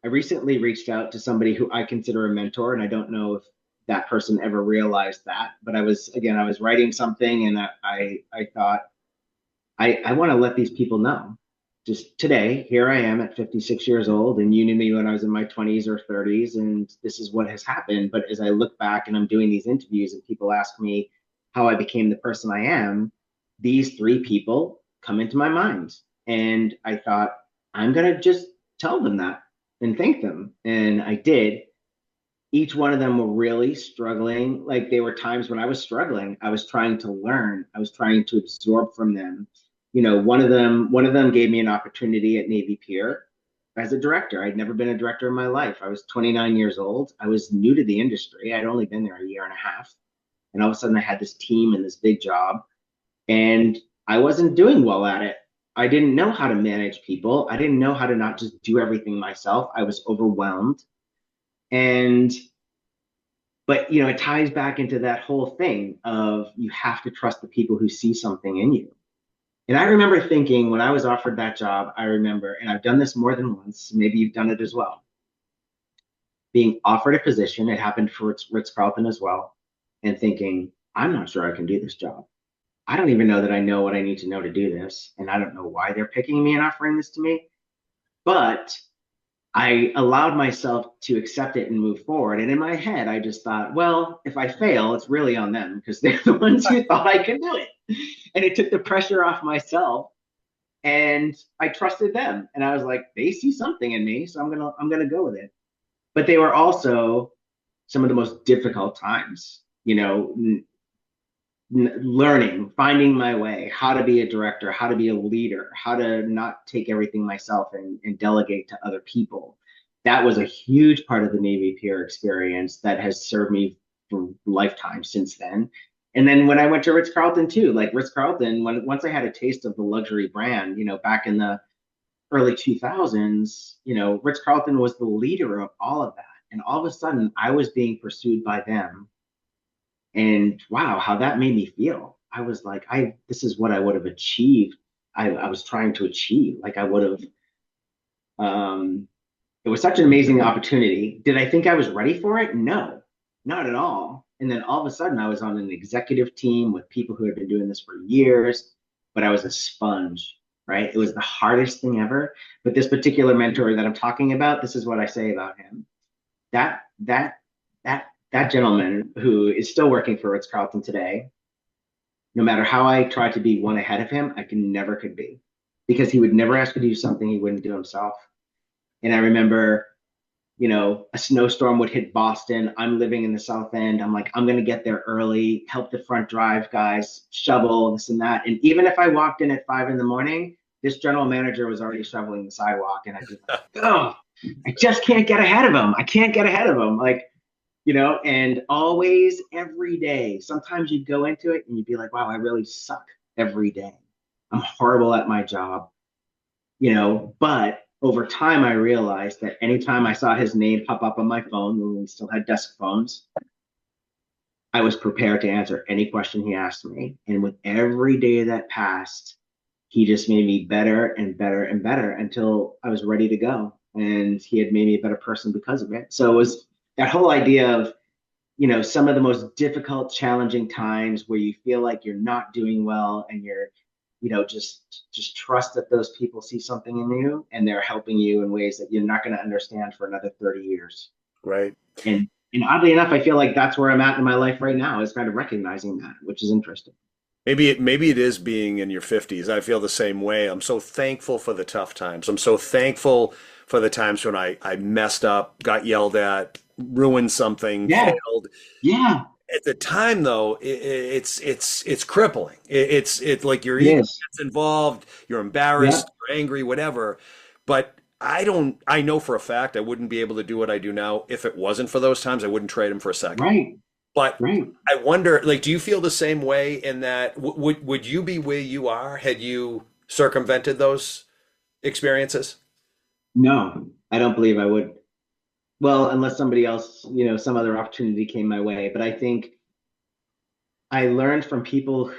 Speaker 2: reached out to somebody who I consider a mentor, and I don't know if that person ever realized that. But I was writing something, and I thought I want to let these people know. Just today, here I am at 56 years old, and you knew me when I was in my 20s or 30s, and this is what has happened. But as I look back and I'm doing these interviews, and people ask me how I became the person I am, these three people come into my mind. And I thought, I'm going to just tell them that and thank them. And I did. Each one of them were really struggling. Like, there were times when I was struggling. I was trying to learn. I was trying to absorb from them. One of them gave me an opportunity at Navy Pier as a director. I'd never been a director in my life. I was 29 years old. I was new to the industry. I'd only been there a year and a half. And all of a sudden I had this team and this big job, and I wasn't doing well at it. I didn't know how to manage people. I didn't know how to not just do everything myself. I was overwhelmed. And but it ties back into that whole thing of you have to trust the people who see something in you. And I remember thinking when I was offered that job, I remember, and I've done this more than once, maybe you've done it as well, being offered a position. It happened for Ritz-Carlton as well, and thinking, I'm not sure I can do this job. I don't even know that I know what I need to know to do this. And I don't know why they're picking me and offering this to me. But I allowed myself to accept it and move forward. And in my head, I just thought, well, if I fail, it's really on them because they're the ones who thought I could do it. And it took the pressure off myself. And I trusted them. And I was like, they see something in me, so I'm gonna go with it. But they were also some of the most difficult times, learning, finding my way, how to be a director, how to be a leader, how to not take everything myself and delegate to other people. That was a huge part of the Navy Pier experience that has served me for lifetime since then. And then when I went to Ritz Carlton too, like Ritz Carlton, once I had a taste of the luxury brand, back in the early 2000s, Ritz Carlton was the leader of all of that. And all of a sudden, I was being pursued by them, and wow, how that made me feel. I was like, this is what I would have achieved. I was trying to achieve. Like, I would have, um, it was such an amazing opportunity. Did I think I was ready for it? No, not at all. And then all of a sudden I was on an executive team with people who had been doing this for years, but I was a sponge, right? It was the hardest thing ever. But this particular mentor that I'm talking about, this is what I say about him. That, that, that gentleman who is still working for Ritz Carlton today, no matter how I tried to be one ahead of him, I never could be, because he would never ask me to do something he wouldn't do himself. And I remember, a snowstorm would hit Boston. I'm living in the South End. I'm like, I'm going to get there early, help the front drive guys shovel this and that. And even if I walked in at 5 in the morning, this general manager was already shoveling the sidewalk. And I'd be like, oh, I just can't get ahead of him. I can't get ahead of him. Like, and always, every day, sometimes you'd go into it and you'd be like, wow, I really suck every day. I'm horrible at my job, but over time I realized that anytime I saw his name pop up on my phone when we still had desk phones, I was prepared to answer any question he asked me. And with every day that passed, he just made me better and better and better until I was ready to go. And he had made me a better person because of it. So that whole idea of, some of the most difficult, challenging times where you feel like you're not doing well and you're, just trust that those people see something in you and they're helping you in ways that you're not going to understand for another 30 years.
Speaker 1: Right.
Speaker 2: And oddly enough, I feel like that's where I'm at in my life right now, is kind of recognizing that, which is interesting.
Speaker 1: Maybe it is being in your 50s. I feel the same way. I'm so thankful for the tough times. I'm so thankful for the times when I messed up, got yelled at, ruined something,
Speaker 2: Yeah,
Speaker 1: failed.
Speaker 2: yeah,
Speaker 1: At the time, though, it's crippling. It's like your
Speaker 2: it
Speaker 1: ego
Speaker 2: is.
Speaker 1: gets involved, you're
Speaker 2: Yeah,
Speaker 1: embarrassed, you're angry, whatever. But I know for a fact I wouldn't be able to do what I do now if it wasn't for those times. I wouldn't trade them for a second.
Speaker 2: right,
Speaker 1: But
Speaker 2: right.
Speaker 1: I wonder, like, do you feel the same way in that would you be where you are had you circumvented those experiences?
Speaker 2: No, I don't believe I would. Well, unless somebody else, some other opportunity came my way. But I think I learned from people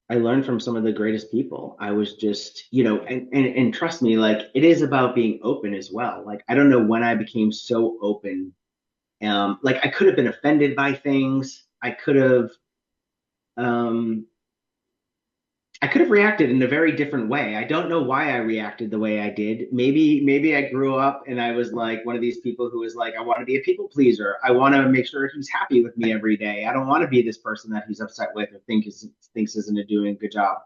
Speaker 2: I learned from some of the greatest people. I was just, and trust me, like it is about being open as well. Like I don't know when I became so open. Like I could have been offended by things. Um, I could have reacted in a very different way. I don't know why I reacted the way I did. Maybe I grew up and I was like one of these people who was like, I want to be a people pleaser. I want to make sure he's happy with me every day. I don't want to be this person that he's upset with or thinks isn't doing a good job.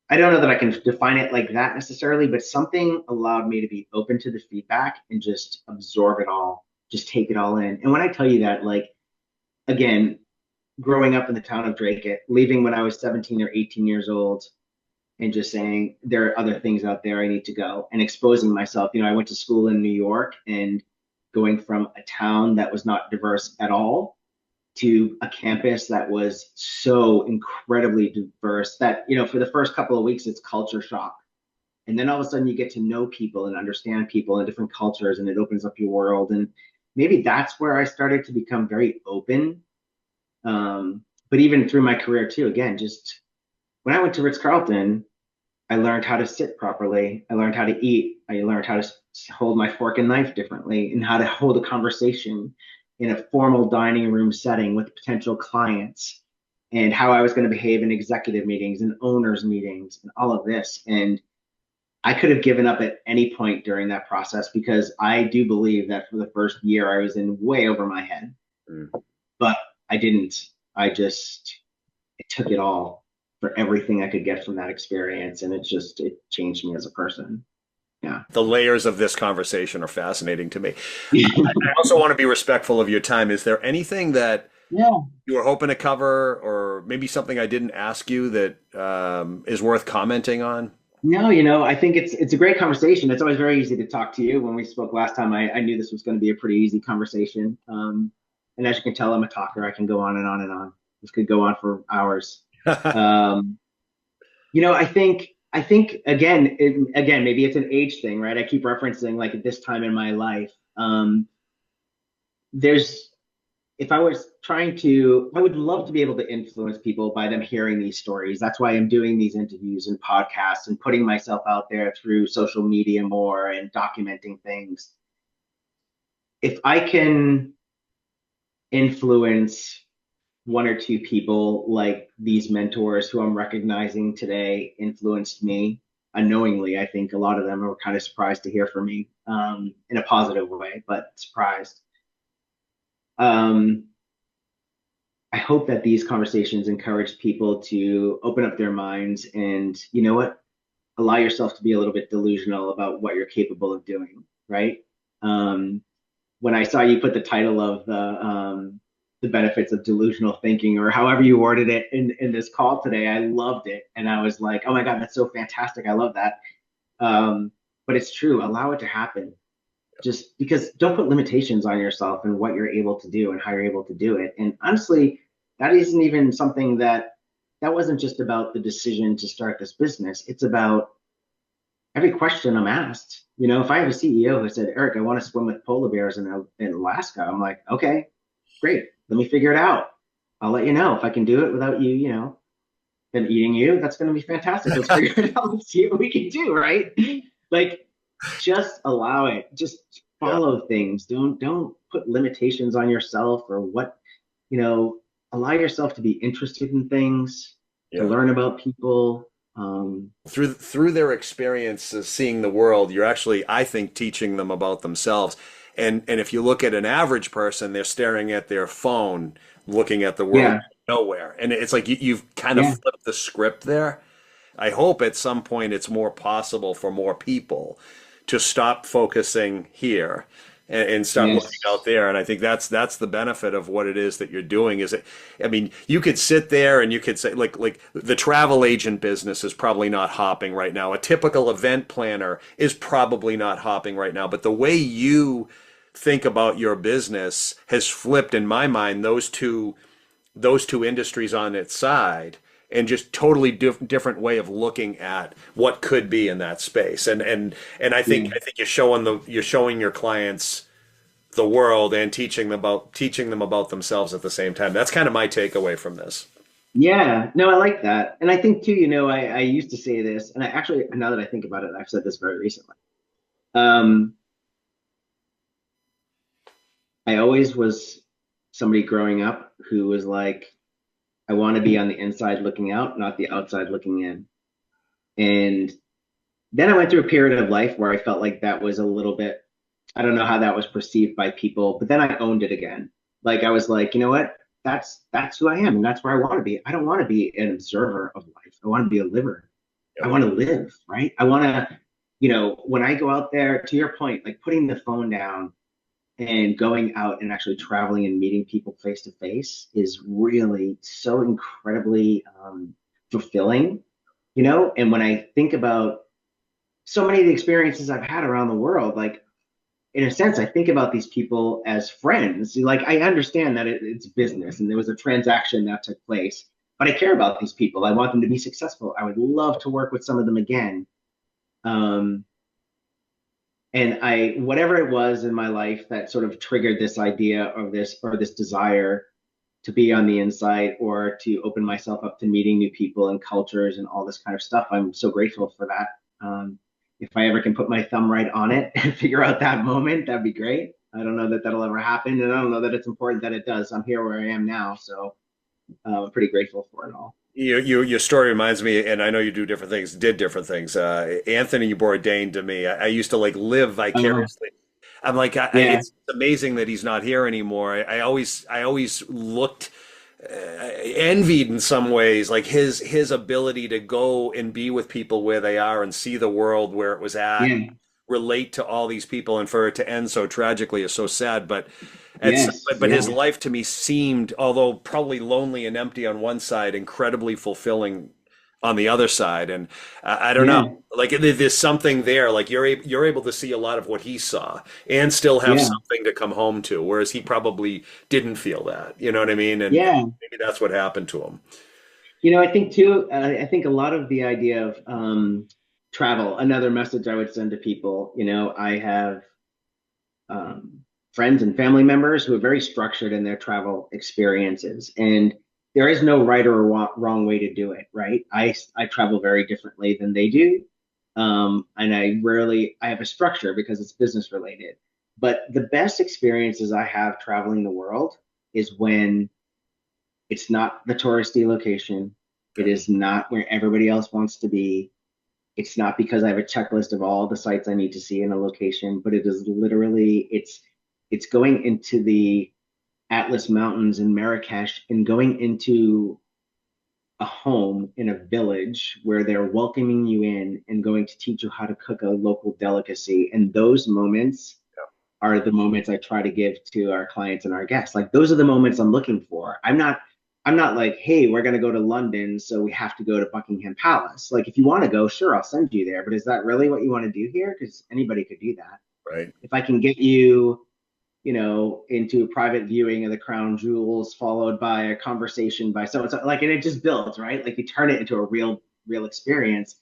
Speaker 2: I don't know that I can define it like that necessarily, but something allowed me to be open to the feedback and just absorb it all, just take it all in. And when I tell you that, like, again, growing up in the town of Drake, leaving when I was 17 or 18 years old, and just saying there are other things out there I need to go and exposing myself. I went to school in New York, and going from a town that was not diverse at all to a campus that was so incredibly diverse that, for the first couple of weeks, it's culture shock. And then all of a sudden you get to know people and understand people and different cultures, and it opens up your world. And maybe that's where I started to become very open. But even through my career too, again, just when I went to Ritz Carlton, I learned how to sit properly. I learned how to eat. I learned how to hold my fork and knife differently, and how to hold a conversation in a formal dining room setting with potential clients, and how I was going to behave in executive meetings and owners meetings and all of this. And I could have given up at any point during that process, because I do believe that for the first year I was in way over my head,
Speaker 1: Mm.
Speaker 2: but I didn't. I took it all, for everything I could get from that experience, and it changed me as a person. Yeah.
Speaker 1: The layers of this conversation are fascinating to me. I also want to be respectful of your time. Is there anything that
Speaker 2: Yeah.
Speaker 1: you were hoping to cover, or maybe something I didn't ask you that is worth commenting on?
Speaker 2: No, I think it's a great conversation. It's always very easy to talk to you. When we spoke last time, I knew this was going to be a pretty easy conversation. And as you can tell, I'm a talker. I can go on and on and on. This could go on for hours. Um, I think again, maybe it's an age thing, right? I keep referencing, like, at this time in my life. There's If I was trying to, I would love to be able to influence people by them hearing these stories. That's why I'm doing these interviews and podcasts and putting myself out there through social media more and documenting things. If I can influence one or two people, like these mentors who I'm recognizing today influenced me unknowingly, I think a lot of them were kind of surprised to hear from me, in a positive way, but surprised. Um, I hope that these conversations encourage people to open up their minds and, allow yourself to be a little bit delusional about what you're capable of doing, right? Um, when I saw you put the title of the benefits of delusional thinking, or however you worded it in this call today, I loved it. And I was like, oh my God, that's so fantastic. I love that. Um, but it's true. Allow it to happen. Just because, don't put limitations on yourself and what you're able to do and how you're able to do it. And honestly, that isn't even something that wasn't just about the decision to start this business. It's about every question I'm asked. If I have a CEO who said, Eric, I want to swim with polar bears in Alaska, I'm like, okay, great. Let me figure it out. I'll let you know if I can do it without you, then eating you. That's going to be fantastic. Let's figure it out. Let's see what we can do, right? Like, just allow it. Just
Speaker 1: Yeah.
Speaker 2: follow things. Don't put limitations on yourself or what, you know, allow yourself to be interested in things, to
Speaker 1: Yeah.
Speaker 2: learn about people. Um,
Speaker 1: Through their experiences seeing the world, you're actually, I think, teaching them about themselves. And if you look at an average person, they're staring at their phone, looking at the world
Speaker 2: yeah,
Speaker 1: nowhere. And it's like you've kind of
Speaker 2: yeah,
Speaker 1: flipped the script there. I hope at some point it's more possible for more people to stop focusing here and start looking out
Speaker 2: yes,
Speaker 1: there. And I think that's the benefit of what it is that you're doing. Is it? I mean, you could sit there and you could say like the travel agent business is probably not hopping right now. A typical event planner is probably not hopping right now. But the way you think about your business has flipped in my mind those two industries on its side and just totally different way of looking at what could be in that space. And
Speaker 2: yeah.
Speaker 1: I think you're showing your clients the world and teaching them about themselves at the same time. That's kind of my takeaway from this.
Speaker 2: Yeah, no, I like that. And I think too, I used to say this, and I actually, now that I think about it, I've said this very recently. Um, I always was somebody growing up who was like, I want to be on the inside looking out, not the outside looking in. And then I went through a period of life where I felt like that was a little bit, I don't know how that was perceived by people, but then I owned it again. Like I was like, you know what? That's who I am, and that's where I want to be. I don't want to be an observer of life. I want to be a liver. I
Speaker 1: Yep.
Speaker 2: want to live, right? I want to, when I go out there, to your point, like putting the phone down and going out and actually traveling and meeting people face to face is really so incredibly fulfilling, And when I think about so many of the experiences I've had around the world, like in a sense, I think about these people as friends. Like I understand that it's business and there was a transaction that took place, but I care about these people. I want them to be successful. I would love to work with some of them again. Um, and whatever it was in my life that sort of triggered this idea of this or this desire to be on the inside or to open myself up to meeting new people and cultures and all this kind of stuff. I'm so grateful for that. If I ever can put my thumb right on it and figure out that moment, that'd be great. I don't know that that'll ever happen, and I don't know that it's important that it does. I'm here where I am now, so I'm pretty grateful for it all.
Speaker 1: Your story reminds me, and I know you do different things, did different things. Anthony Bourdain to me, I used to like live
Speaker 2: Oh,
Speaker 1: vicariously. I'm like,
Speaker 2: yeah,
Speaker 1: it's amazing that he's not here anymore. I always looked, envied in some ways, like his ability to go and be with people where they are and see the world where it was at,
Speaker 2: yeah,
Speaker 1: relate to all these people, and for it to end so tragically is so sad.
Speaker 2: yes,
Speaker 1: But his
Speaker 2: yeah,
Speaker 1: life to me seemed, although probably lonely and empty on one side, incredibly fulfilling on the other side. And I don't know,
Speaker 2: yeah,
Speaker 1: like there's something there. Like you're able to see a lot of what he saw and still have
Speaker 2: yeah,
Speaker 1: something to come home to, whereas he probably didn't feel that. You know what I mean? And
Speaker 2: yeah.
Speaker 1: maybe that's what happened to him.
Speaker 2: I think too, I think a lot of the idea of travel, another message I would send to people, I have um, friends and family members who are very structured in their travel experiences. And there is no right or wrong way to do it, right? I travel very differently than they do. And I have a structure because it's business related. But the best experiences I have traveling the world is when it's not the touristy location. It
Speaker 1: Yeah.
Speaker 2: is not where everybody else wants to be. It's not because I have a checklist of all the sites I need to see in a location, but it is literally it's going into the Atlas Mountains in Marrakesh and going into a home in a village where they're welcoming you in and going to teach you how to cook a local delicacy. And those moments are the moments I try to give to our clients and our guests. Like those are the moments I'm looking for. I'm not like, hey, we're gonna go to London, so we have to go to Buckingham Palace. Like if you want to go, sure, I'll send you there. But is that really what you want to do here? Because anybody could do that.
Speaker 1: Right.
Speaker 2: If I can get you, into a private viewing of the crown jewels, followed by a conversation by someone, so like, and it just builds, right? Like you turn it into a real experience.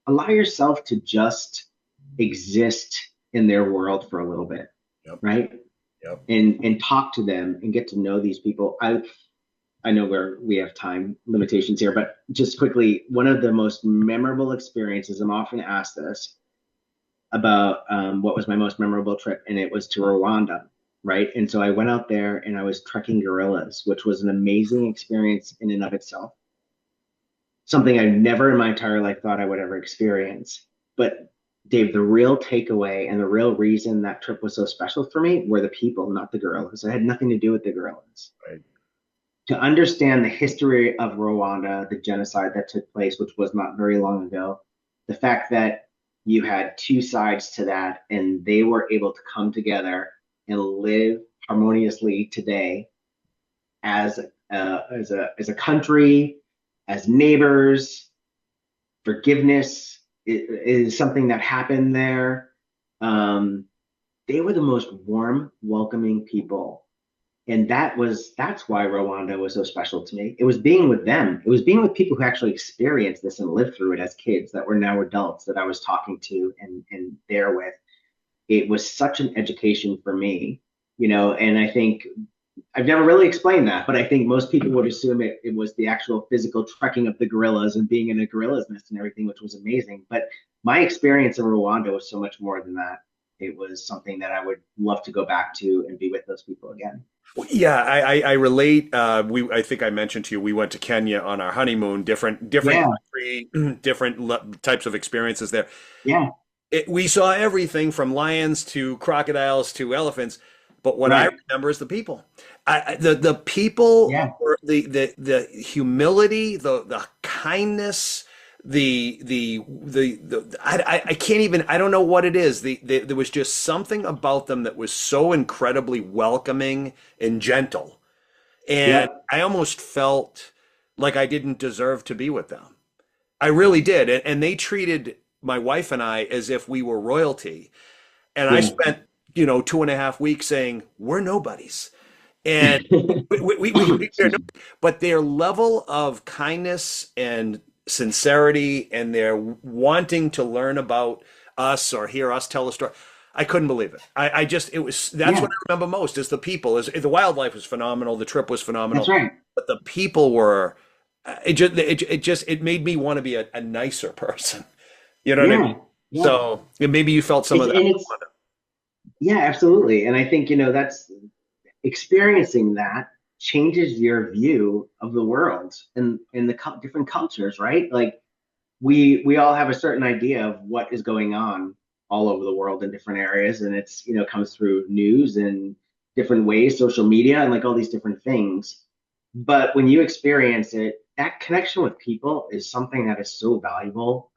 Speaker 2: Allow yourself to just exist in their world for a little bit,
Speaker 1: Yep.
Speaker 2: right?
Speaker 1: Yep.
Speaker 2: And talk to them and get to know these people. I know where we have time limitations here, but just quickly, one of the most memorable experiences, I'm often asked this, about what was my most memorable trip, and it was to Rwanda, right? And so I went out there and I was trekking gorillas, which was an amazing experience in and of itself. Something I never in my entire life thought I would ever experience. But Dave, the real takeaway and the real reason that trip was so special for me were the people, not the gorillas. It had nothing to do with the gorillas.
Speaker 1: Right.
Speaker 2: To understand the history of Rwanda, the genocide that took place, which was not very long ago, the fact that you had two sides to that and they were able to come together and live harmoniously today as a country, as neighbors. Forgiveness is something that happened there. Um, they were the most warm, welcoming people, and that's why Rwanda was so special to me. It was being with them. It was being with people who actually experienced this and lived through it as kids that were now adults that I was talking to and there with. It was such an education for me, and I think I've never really explained that, but I think most people would assume it was the actual physical trekking of the gorillas and being in a gorilla's nest and everything, which was amazing. But my experience in Rwanda was so much more than that. It was something that I would love to go back to and be with those people again.
Speaker 1: Yeah, I relate. I think I mentioned to you we went to Kenya on our honeymoon. Different
Speaker 2: Yeah,
Speaker 1: country, types of experiences there.
Speaker 2: yeah,
Speaker 1: We saw everything from lions to crocodiles to elephants. But what I
Speaker 2: right.
Speaker 1: remember is the people. The people,
Speaker 2: Yeah,
Speaker 1: were the humility, the kindness, I can't even, I don't know what it is. There was just something about them that was so incredibly welcoming and gentle. And
Speaker 2: yep,
Speaker 1: I almost felt like I didn't deserve to be with them. I really did. And they treated my wife and I as if we were royalty. And I
Speaker 2: yeah.
Speaker 1: spent, 2.5 weeks saying, we're nobodies. And
Speaker 2: Excuse me.
Speaker 1: but their level of kindness and sincerity and their wanting to learn about us or hear us tell a story, I couldn't believe it. I just, that's
Speaker 2: Yeah,
Speaker 1: what I remember most is the people. The wildlife was phenomenal. The trip was
Speaker 2: that's
Speaker 1: phenomenal,
Speaker 2: right.
Speaker 1: but the people were, it made me want to be a nicer person. You know what I mean?
Speaker 2: Yeah, yeah.
Speaker 1: So maybe you felt some
Speaker 2: It's
Speaker 1: of that.
Speaker 2: and it's Yeah, absolutely. And I think, that's experiencing that changes your view of the world and the different cultures, right? Like we all have a certain idea of what is going on all over the world in different areas, and it's comes through news and different ways, social media, and like all these different things. But when you experience it, that connection with people is something that is so valuable.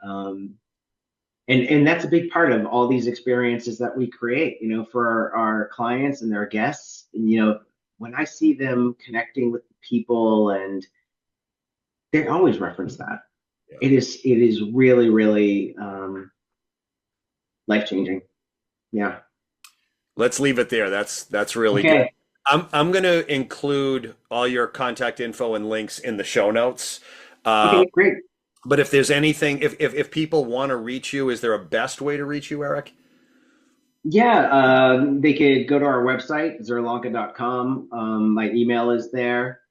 Speaker 2: And that's a big part of all these experiences that we create, for our clients and their guests. And, when I see them connecting with people, and they always reference that,
Speaker 1: Yeah.
Speaker 2: it is really, really life changing. Yeah.
Speaker 1: Let's leave it there. That's really good.
Speaker 2: Okay.
Speaker 1: I'm going to include all your contact info and links in the show notes. Uh,
Speaker 2: Okay. Great.
Speaker 1: but if there's anything, if people want to reach you, is there a best way to reach you, Eric?
Speaker 2: Yeah. They could go to our website, Czerlonka.com. My email is there.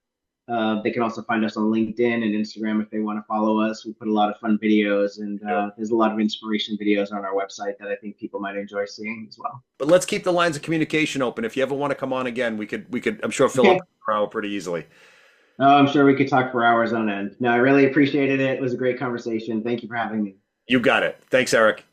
Speaker 2: They can also find us on LinkedIn and Instagram if they want to follow us. We put a lot of fun videos, and
Speaker 1: Good.
Speaker 2: there's a lot of inspiration videos on our website that I think people might enjoy seeing as well.
Speaker 1: But let's keep the lines of communication open. If you ever want to come on again, we could I'm sure fill up
Speaker 2: Okay.
Speaker 1: an hour pretty easily.
Speaker 2: Oh, I'm sure we could talk for hours on end. No, I really appreciated it. It was a great conversation. Thank you for having me.
Speaker 1: You got it. Thanks, Eric.